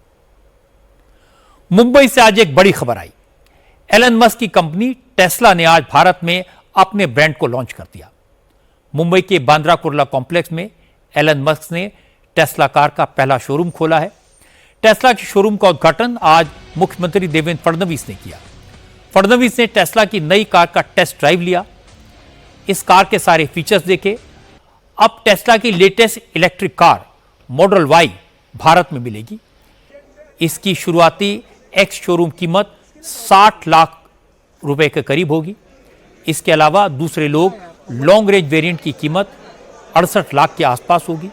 मुंबई से आज एक बड़ी खबर आई। एलन मस्क की कंपनी टेस्ला ने आज भारत में अपने ब्रांड को लॉन्च कर दिया। मुंबई के बांद्रा कुर्ला कॉम्प्लेक्स में एलन मस्क ने टेस्ला कार का पहला शोरूम खोला है। टेस्ला के शोरूम का उद्घाटन आज मुख्यमंत्री देवेंद्र फडणवीस ने किया। फडणवीस ने टेस्ला की नई कार का टेस्ट ड्राइव लिया, इस कार के सारे फीचर्स देखे। अब टेस्ला की latest electric car model Y Bharat में मिलेगी। इसकी शुरुआती एक्स शोरूम कीमत 60 लाख रुपए के करीब होगी। इसके अलावा दूसरे लोग लॉन्ग रेंज वेरिएंट की कीमत 68 लाख के आसपास होगी।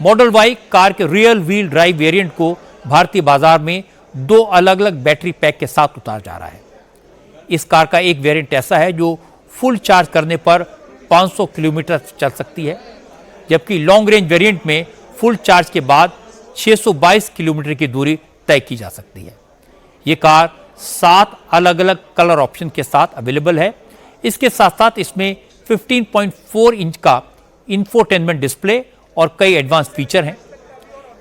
मॉडल वाई कार के रियल व्हील ड्राइव वेरिएंट को भारतीय बाजार में 2 अलग अलग बैटरी पैक के साथ उतारा जा रहा है। इस कार का एक वेरिएंट ऐसा है जो फुल चार्ज करने पर 500 किलोमीटर चल सकती है, जबकि लॉन्ग रेंज वेरिएंट में फुल चार्ज के बाद 622 किलोमीटर की दूरी तय की जा सकती है। ये कार 7 अलग अलग कलर ऑप्शन के साथ अवेलेबल है। इसके साथ साथ इसमें 15.4 इंच का इंफोटेनमेंट डिस्प्ले और कई एडवांस फीचर हैं।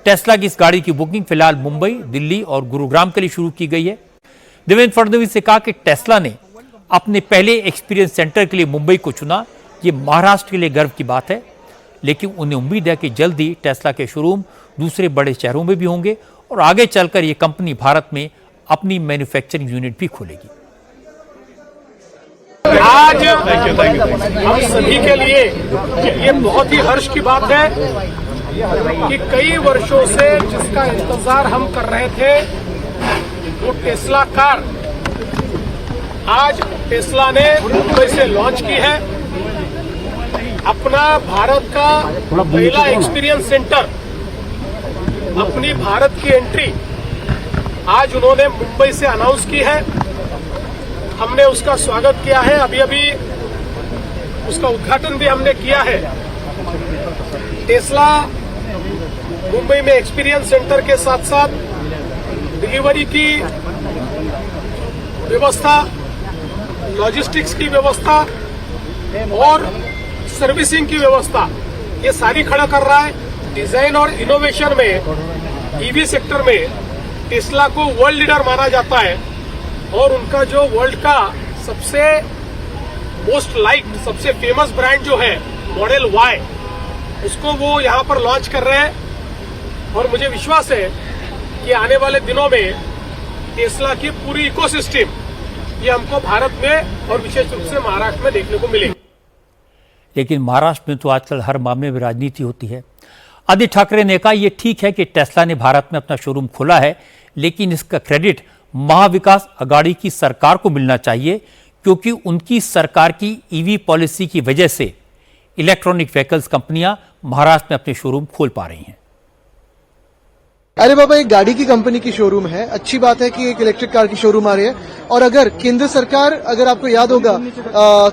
टेस्ला की इस गाड़ी की बुकिंग फिलहाल मुंबई, दिल्ली और गुरुग्राम के लिए शुरू की गई है। देवेंद्र फडणवीस ने कहा कि टेस्ला ने अपने पहले एक्सपीरियंस सेंटर के लिए मुंबई को चुना। ये महाराष्ट्र के लिए गर्व की बात है, लेकिन उन्हें उम्मीद है कि जल्द ही टेस्ला के शोरूम दूसरे बड़े शहरों में भी होंगे और आगे चलकर ये कंपनी भारत में अपनी मैन्युफैक्चरिंग यूनिट भी खोलेगी। आज हम सभी के लिए ये बहुत ही हर्ष की बात है कि कई वर्षों से जिसका इंतजार हम कर रहे थे वो टेस्ला कार आज टेस्ला ने मुंबई से लॉन्च की है। अपना भारत का पहला एक्सपीरियंस सेंटर, अपनी भारत की एंट्री आज उन्होंने मुंबई से अनाउंस की है। हमने उसका स्वागत किया है, अभी अभी उसका उद्घाटन भी हमने किया है। टेस्ला मुंबई में एक्सपीरियंस सेंटर के साथ साथ डिलीवरी की व्यवस्था, लॉजिस्टिक्स की व्यवस्था और सर्विसिंग की व्यवस्था ये सारी खड़ा कर रहा है। डिजाइन और इनोवेशन में ईवी सेक्टर में टेस्ला को वर्ल्ड लीडर माना जाता है और उनका जो वर्ल्ड का सबसे मोस्ट लाइक्ड, सबसे फेमस ब्रांड जो है मॉडल वाई, उसको वो यहाँ पर लॉन्च कर रहे हैं। और मुझे विश्वास है कि आने वाले दिनों में टेस्ला की पूरी इकोसिस्टम ये हमको भारत में और विशेष रूप से महाराष्ट्र में देखने को मिलेगी। लेकिन महाराष्ट्र में तो आजकल हर मामले में राजनीति होती है। आदित्य ठाकरे ने कहा यह ठीक है कि टेस्ला ने भारत में अपना शोरूम खोला है, लेकिन इसका क्रेडिट महाविकास अघाड़ी की सरकार को मिलना चाहिए, क्योंकि उनकी सरकार की ईवी पॉलिसी की वजह से इलेक्ट्रॉनिक व्हीकल्स कंपनियां महाराष्ट्र में अपने शोरूम खोल पा रही हैं। अरे बाबा, एक गाड़ी की कंपनी की शोरूम है, अच्छी बात है कि एक इलेक्ट्रिक कार की शोरूम आ रही है। और अगर केंद्र सरकार, अगर आपको याद होगा,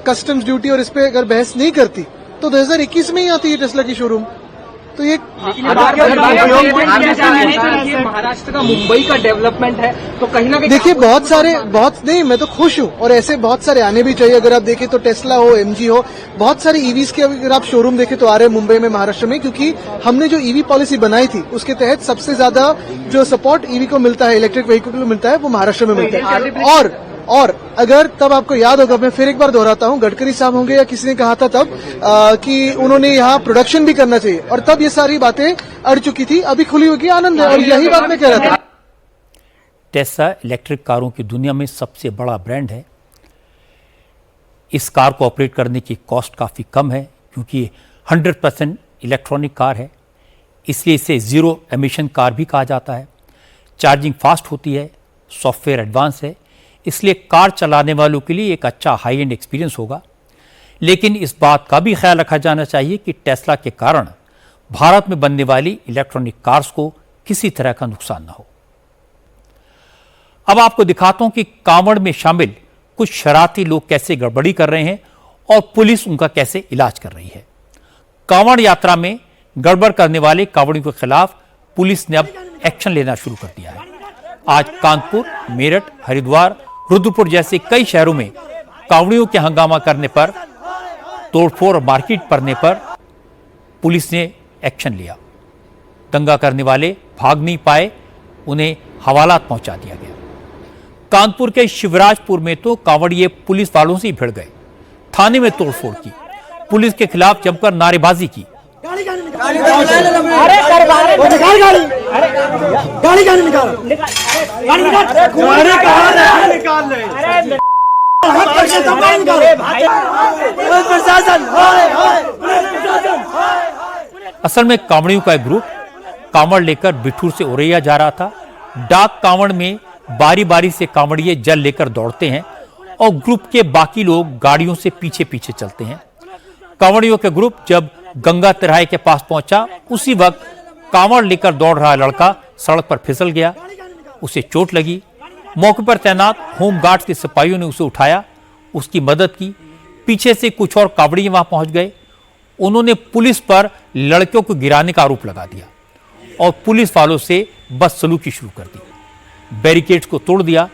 कस्टम्स ड्यूटी और इस पे अगर बहस नहीं करती तो 2021 में ही आती है टेस्ला की शोरूम। तो ये महाराष्ट्र का मुंबई का डेवलपमेंट है तो कहीं ना कहीं देखिए बहुत नहीं, मैं तो खुश हूँ और ऐसे बहुत सारे आने भी चाहिए। अगर आप देखें तो टेस्ला हो, एमजी हो, बहुत सारे ईवीज के अगर आप शोरूम देखें तो आ रहे हैं मुंबई में, महाराष्ट्र में, क्योंकि हमने जो ईवी पॉलिसी बनाई थी उसके तहत सबसे ज्यादा जो सपोर्ट ईवी को मिलता है, इलेक्ट्रिक व्हीकल को मिलता है, वो महाराष्ट्र में मिलता है। और अगर तब आपको याद होगा, मैं फिर एक बार दोहराता हूं, गडकरी साहब होंगे या किसी ने कहा था तब कि उन्होंने यहाँ प्रोडक्शन भी करना चाहिए, और तब ये सारी बातें अड़ चुकी थी। अभी खुली होगी, आनंद है, और यही बात मैं कह रहा था। टेस्ला इलेक्ट्रिक कारों की दुनिया में सबसे बड़ा ब्रांड है। इस कार को ऑपरेट करने की कॉस्ट काफ़ी कम है, क्योंकि 100% इलेक्ट्रॉनिक कार है, इसलिए इसे ज़ीरो एमिशन कार भी कहा जाता है। चार्जिंग फास्ट होती है, सॉफ्टवेयर एडवांस है, इसलिए कार चलाने वालों के लिए एक अच्छा हाई एंड एक्सपीरियंस होगा। लेकिन इस बात का भी ख्याल रखा जाना चाहिए कि टेस्ला के कारण भारत में बनने वाली इलेक्ट्रॉनिक कार्स को किसी तरह का नुकसान ना हो। अब आपको दिखाता हूं कि कांवड़ में शामिल कुछ शरारती लोग कैसे गड़बड़ी कर रहे हैं और पुलिस उनका कैसे इलाज कर रही है। कांवड़ यात्रा में गड़बड़ करने वाले कांवड़ियों के खिलाफ पुलिस ने अब एक्शन लेना शुरू कर दिया है। आज कानपुर, मेरठ, हरिद्वार, रुद्रपुर जैसे कई शहरों में कांवड़ियों के हंगामा करने पर, तोड़फोड़ और मारपीट करने पर पुलिस ने एक्शन लिया। दंगा करने वाले भाग नहीं पाए, उन्हें हवालात पहुंचा दिया गया। कानपुर के शिवराजपुर में तो कांवड़िए पुलिस वालों से ही भिड़ गए, थाने में तोड़फोड़ की, पुलिस के खिलाफ जमकर नारेबाजी की। असल में कांवड़ियों का एक ग्रुप कांवड़ लेकर बिठूर से औरैया जा रहा था। डाक कांवड़ में बारी बारी से कांवड़िए जल लेकर दौड़ते हैं और ग्रुप के बाकी लोग गाड़ियों से पीछे पीछे चलते हैं। कांवड़ियों के ग्रुप जब गंगा तिराहे के पास पहुंचा, उसी वक्त कांवड़ लेकर दौड़ रहा लड़का सड़क पर फिसल गया, उसे चोट लगी। मौके पर तैनात होमगार्ड्स के सिपाहियों ने उसे उठाया, उसकी मदद की। पीछे से कुछ और कांवड़िए वहां पहुंच गए, उन्होंने पुलिस पर लड़कियों को गिराने का आरोप लगा दिया और पुलिस वालों से बदसलूकी शुरू कर दी, बैरिकेड्स को तोड़ दिया।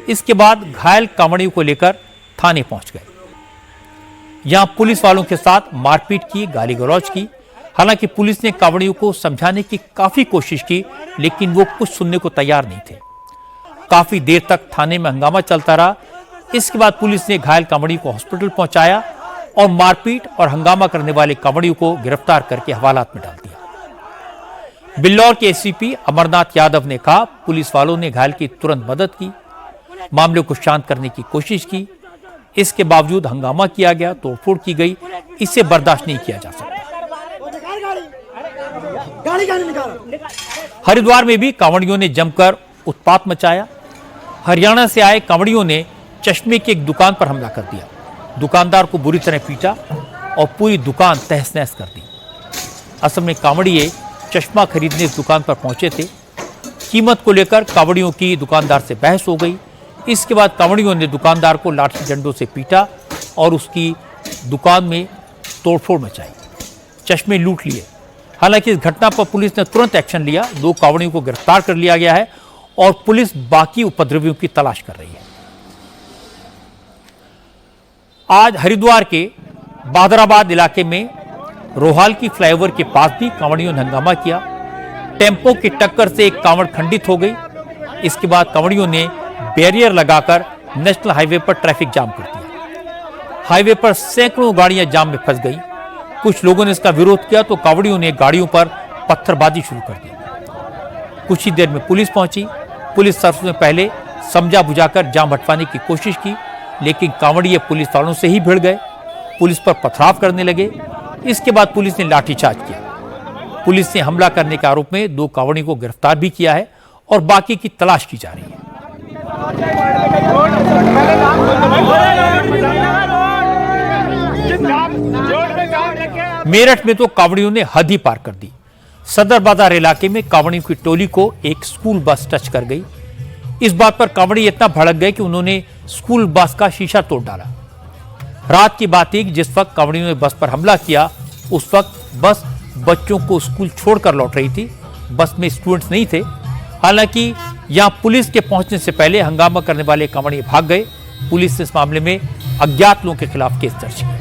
इसके बाद घायल कांवड़ियों को लेकर थाने पहुंच गए। यहां पुलिस वालों के साथ मारपीट की, गाली गलौज की। हालांकि पुलिस ने कांवड़ियों को समझाने की काफी कोशिश की, लेकिन वो कुछ सुनने को तैयार नहीं थे। काफी देर तक थाने में हंगामा चलता रहा। इसके बाद पुलिस ने घायल कांवड़ियों को हॉस्पिटल पहुंचाया और मारपीट और हंगामा करने वाले कांवड़ियों को गिरफ्तार करके हवालात में डाल दिया। बिल्लौर के एसपी अमरनाथ यादव ने कहा, पुलिस वालों ने घायल की तुरंत मदद की, मामले को शांत करने की कोशिश की। इसके बावजूद हंगामा किया गया, तोड़फोड़ की गई, इसे बर्दाश्त नहीं किया जा सकता। गाड़ी का नहीं निकाला। हरिद्वार में भी कांवड़ियों ने जमकर उत्पात मचाया। हरियाणा से आए कांवड़ियों ने चश्मे की एक दुकान पर हमला कर दिया। दुकानदार को बुरी तरह पीटा और पूरी दुकान तहस नहस कर दी। असल में कांवड़िये चश्मा खरीदने इस दुकान पर पहुंचे थे। कीमत को लेकर कांवड़ियों की दुकानदार से बहस हो गई। इसके बाद कांवड़ियों ने दुकानदार को लाठी डंडों से पीटा और उसकी दुकान में तोड़फोड़ मचाई, चश्मे लूट लिए। हालांकि इस घटना पर पुलिस ने तुरंत एक्शन लिया। 2 कांवड़ियों को गिरफ्तार कर लिया गया है और पुलिस बाकी उपद्रवियों की तलाश कर रही है। आज हरिद्वार के बहादुराबाद इलाके में रोहाल की फ्लाईओवर के पास भी कांवड़ियों ने हंगामा किया। टेम्पो की टक्कर से एक कांवड़ खंडित हो गई। इसके बाद कांवड़ियों ने बैरियर लगाकर नेशनल हाईवे पर ट्रैफिक जाम कर दिया। हाईवे पर सैकड़ों गाड़ियां जाम में फंस गई। कुछ लोगों ने इसका विरोध किया तो कांवड़ियों ने गाड़ियों पर पत्थरबाजी शुरू कर दी। कुछ ही देर में पुलिस पहुंची। पुलिस सबसे पहले समझा बुझाकर जाम हटवाने की कोशिश की, लेकिन कांवड़िये पुलिस वालों से ही भिड़ गए। पुलिस पर पथराव करने लगे। इसके बाद पुलिस ने लाठीचार्ज किया। पुलिस ने हमला करने के आरोप में 2 कांवड़ियों को गिरफ्तार भी किया है और बाकी की तलाश की जा रही है। मेरठ में तो कांवड़ियों ने हद ही पार कर दी। सदर बाजार इलाके में कांवड़ियों की टोली को एक स्कूल बस टच कर गई। इस बात पर कांवड़ी इतना भड़क गए कि उन्होंने स्कूल बस का शीशा तोड़ डाला। रात की बात थी कि जिस वक्त कांवड़ियों ने बस पर हमला किया, उस वक्त बस बच्चों को स्कूल छोड़कर लौट रही थी। बस में स्टूडेंट्स नहीं थे। हालांकि यहां पुलिस के पहुंचने से पहले हंगामा करने वाले कांवड़िये भाग गए। पुलिस ने इस मामले में अज्ञात लोगों के खिलाफ केस दर्ज किया।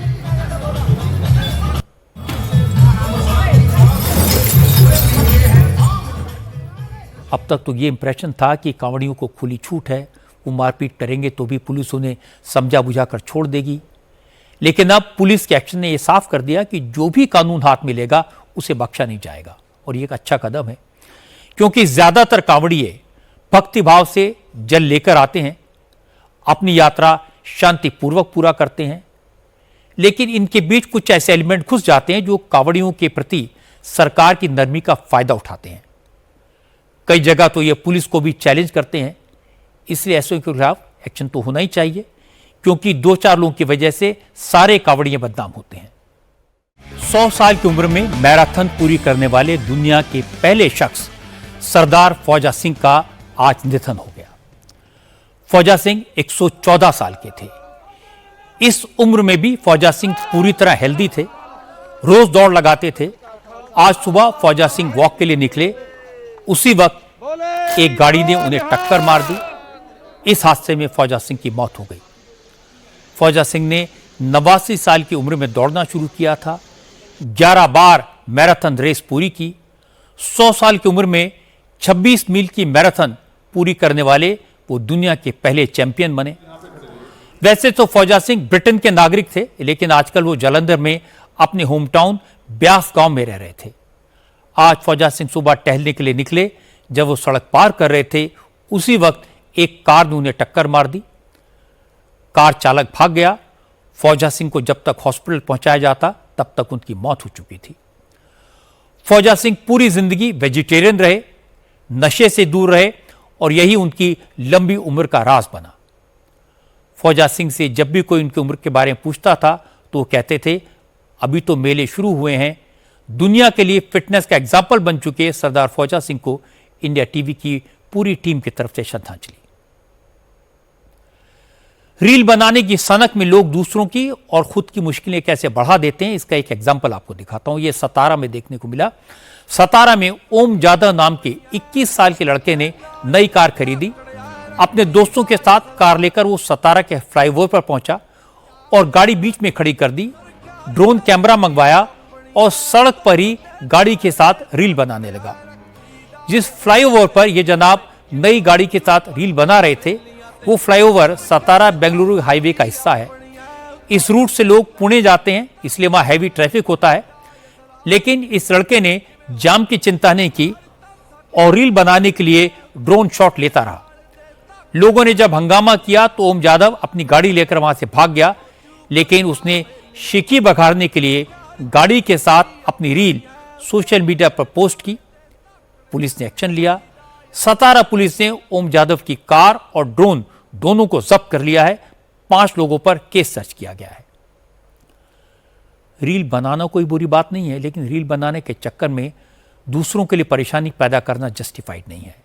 अब तक तो ये इंप्रेशन था कि कांवड़ियों को खुली छूट है, वो मारपीट करेंगे तो भी पुलिस उन्हें समझा बुझाकर छोड़ देगी। लेकिन अब पुलिस के एक्शन ने यह साफ कर दिया कि जो भी कानून हाथ मिलेगा उसे बख्शा नहीं जाएगा। और ये एक अच्छा कदम है, क्योंकि ज्यादातर कांवड़िये भक्तिभाव से जल लेकर आते हैं, अपनी यात्रा शांतिपूर्वक पूरा करते हैं। लेकिन इनके बीच कुछ ऐसे एलिमेंट घुस जाते हैं जो कांवड़ियों के प्रति सरकार की नरमी का फायदा उठाते हैं। कई जगह तो ये पुलिस को भी चैलेंज करते हैं। इसलिए ऐसे के खिलाफ एक्शन तो होना ही चाहिए, क्योंकि 2-4 लोगों की वजह से सारे कांवड़िये बदनाम होते हैं। 100 साल की उम्र में मैराथन पूरी करने वाले दुनिया के पहले शख्स सरदार फौजा सिंह का आज निधन हो गया। फौजा सिंह 114 साल के थे। इस उम्र में भी फौजा सिंह पूरी तरह हेल्दी थे, रोज दौड़ लगाते थे। आज सुबह फौजा सिंह वॉक के लिए निकले, उसी वक्त एक गाड़ी ने उन्हें टक्कर मार दी। इस हादसे में फौजा सिंह की मौत हो गई। फौजा सिंह ने 89 साल की उम्र में दौड़ना शुरू किया था। 11 बार मैराथन रेस पूरी की। 100 साल की उम्र में 26 मील की मैराथन पूरी करने वाले वो दुनिया के पहले चैंपियन बने। वैसे तो फौजा सिंह ब्रिटेन के नागरिक थे, लेकिन आजकल वो जालंधर में अपने होम टाउन ब्यास गांव में रह रहे थे। आज फौजा सिंह सुबह टहलने के लिए निकले। जब वो सड़क पार कर रहे थे, उसी वक्त एक कार ने उन्हें टक्कर मार दी। कार चालक भाग गया। फौजा सिंह को जब तक हॉस्पिटल पहुंचाया जाता, तब तक उनकी मौत हो चुकी थी। फौजा सिंह पूरी जिंदगी वेजिटेरियन रहे, नशे से दूर रहे और यही उनकी लंबी उम्र का राज बना। फौजा सिंह से जब भी कोई उनकी उम्र के बारे में पूछता था तो वो कहते थे, अभी तो मेले शुरू हुए हैं। दुनिया के लिए फिटनेस का एग्जाम्पल बन चुके सरदार फौजा सिंह को इंडिया टीवी की पूरी टीम की तरफ से श्रद्धांजलि। रील बनाने की सनक में लोग दूसरों की और खुद की मुश्किलें कैसे बढ़ा देते हैं, इसका एक एग्जाम्पल आपको दिखाता हूं। यह सतारा में देखने को मिला। सतारा में ओम जादव नाम के 21 साल के लड़के ने नई कार खरीदी। अपने दोस्तों के साथ कार लेकर वो सतारा के फ्लाईओवर पर पहुंचा और गाड़ी बीच में खड़ी कर दी। ड्रोन कैमरा मंगवाया और सड़क पर ही गाड़ी के साथ रील बनाने लगा। जिस फ्लाईओवर पर ये जनाब नई गाड़ी के साथ रील बना रहे थे, वो फ्लाईओवर सतारा बेंगलुरु हाईवे का हिस्सा है। इस रूट से लोग पुणे जाते हैं, इसलिए वहां हैवी ट्रैफिक होता है। लेकिन इस लड़के ने जाम की चिंता नहीं की और रील बनाने के लिए ड्रोन शॉट लेता रहा। लोगों ने जब हंगामा किया तो ओम जादव अपनी गाड़ी लेकर वहां से भाग गया, लेकिन उसने शिकी बघाड़ने के लिए गाड़ी के साथ अपनी रील सोशल मीडिया पर पोस्ट की। पुलिस ने एक्शन लिया। सतारा पुलिस ने ओम जादव की कार और ड्रोन दोनों को जब्त कर लिया है। 5 लोगों पर केस दर्ज किया गया है। रील बनाना कोई बुरी बात नहीं है, लेकिन रील बनाने के चक्कर में दूसरों के लिए परेशानी पैदा करना जस्टिफाइड नहीं है।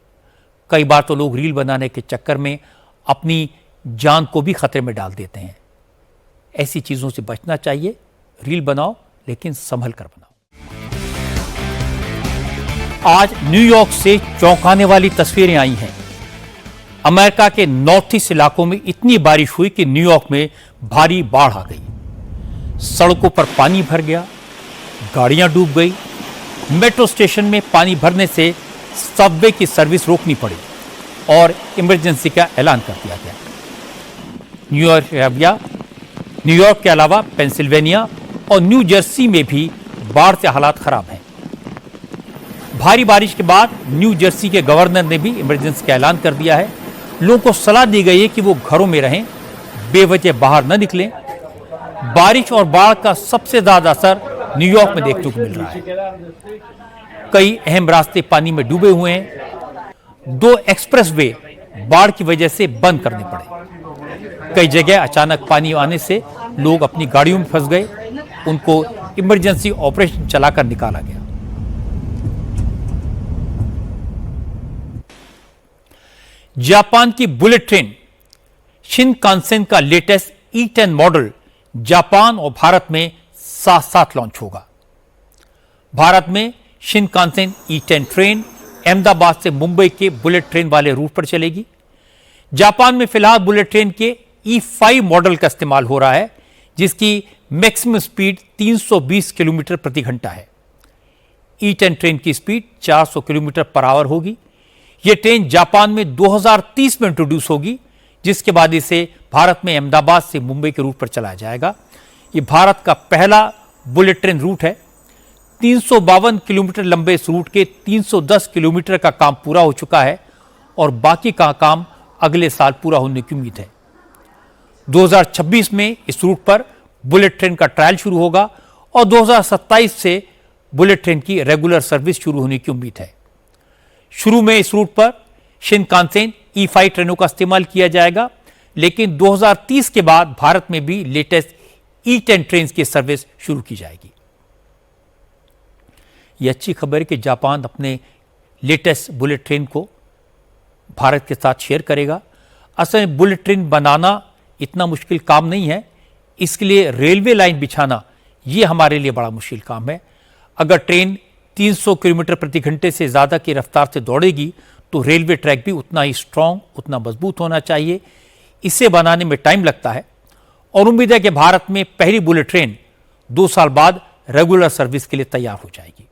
कई बार तो लोग रील बनाने के चक्कर में अपनी जान को भी खतरे में डाल देते हैं। ऐसी चीजों से बचना चाहिए। रील बनाओ, लेकिन संभल कर बनाओ। आज न्यूयॉर्क से चौंकाने वाली तस्वीरें आई हैं। अमेरिका के नॉर्थ ईस्ट इलाकों में इतनी बारिश हुई कि न्यूयॉर्क में भारी बाढ़ आ गई। सड़कों पर पानी भर गया, गाड़ियां डूब गई। मेट्रो स्टेशन में पानी भरने से सबवे की सर्विस रोकनी पड़ी और इमरजेंसी का ऐलान कर दिया गया। न्यूयॉर्क के अलावा पेंसिल्वेनिया और न्यू जर्सी में भी बाढ़ से हालात खराब हैं। भारी बारिश के बाद न्यू जर्सी के गवर्नर ने भी इमरजेंसी का ऐलान कर दिया है। लोगों को सलाह दी गई है कि वो घरों में रहें, बेवजह बाहर न निकलें। बारिश और बाढ़ का सबसे ज्यादा असर न्यूयॉर्क में देखने को मिल रहा है। कई अहम रास्ते पानी में डूबे हुए हैं। 2 एक्सप्रेसवे बाढ़ की वजह से बंद करने पड़े। कई जगह अचानक पानी आने से लोग अपनी गाड़ियों में फंस गए। उनको इमरजेंसी ऑपरेशन चलाकर निकाला गया। जापान की बुलेट ट्रेन शिनकानसेन का लेटेस्ट E10 मॉडल जापान और भारत में साथ साथ लॉन्च होगा। भारत में शिनकानसेन E10 ट्रेन अहमदाबाद से मुंबई के बुलेट ट्रेन वाले रूट पर चलेगी। जापान में फिलहाल बुलेट ट्रेन के E5 मॉडल का इस्तेमाल हो रहा है, जिसकी मैक्सिमम स्पीड 320 किलोमीटर प्रति घंटा है। E10 ट्रेन की स्पीड 400 किलोमीटर पर आवर होगी। यह ट्रेन जापान में 2030 में इंट्रोड्यूस होगी, जिसके बाद इसे भारत में अहमदाबाद से मुंबई के रूट पर चलाया जाएगा। यह भारत का पहला बुलेट ट्रेन रूट है। 352 किलोमीटर लंबे इस रूट के 310 किलोमीटर का काम पूरा हो चुका है और बाकी का काम अगले साल पूरा होने की उम्मीद है। 2026 में इस रूट पर बुलेट ट्रेन का ट्रायल शुरू होगा और 2027 से बुलेट ट्रेन की रेगुलर सर्विस शुरू होने की उम्मीद है। शुरू में इस रूट पर शिनकानसेन E5 ट्रेनों का इस्तेमाल किया जाएगा, लेकिन 2030 के बाद भारत में भी लेटेस्ट E10 ट्रेन की सर्विस शुरू की जाएगी। यह अच्छी खबर है कि जापान अपने लेटेस्ट बुलेट ट्रेन को भारत के साथ शेयर करेगा। असल में बुलेट ट्रेन बनाना इतना मुश्किल काम नहीं है। इसके लिए रेलवे लाइन बिछाना यह हमारे लिए बड़ा मुश्किल काम है। अगर ट्रेन 300 किलोमीटर प्रति घंटे से ज़्यादा की रफ्तार से दौड़ेगी तो रेलवे ट्रैक भी उतना ही स्ट्रांग, उतना मजबूत होना चाहिए। इसे बनाने में टाइम लगता है और उम्मीद है कि भारत में पहली बुलेट ट्रेन 2 साल बाद रेगुलर सर्विस के लिए तैयार हो जाएगी।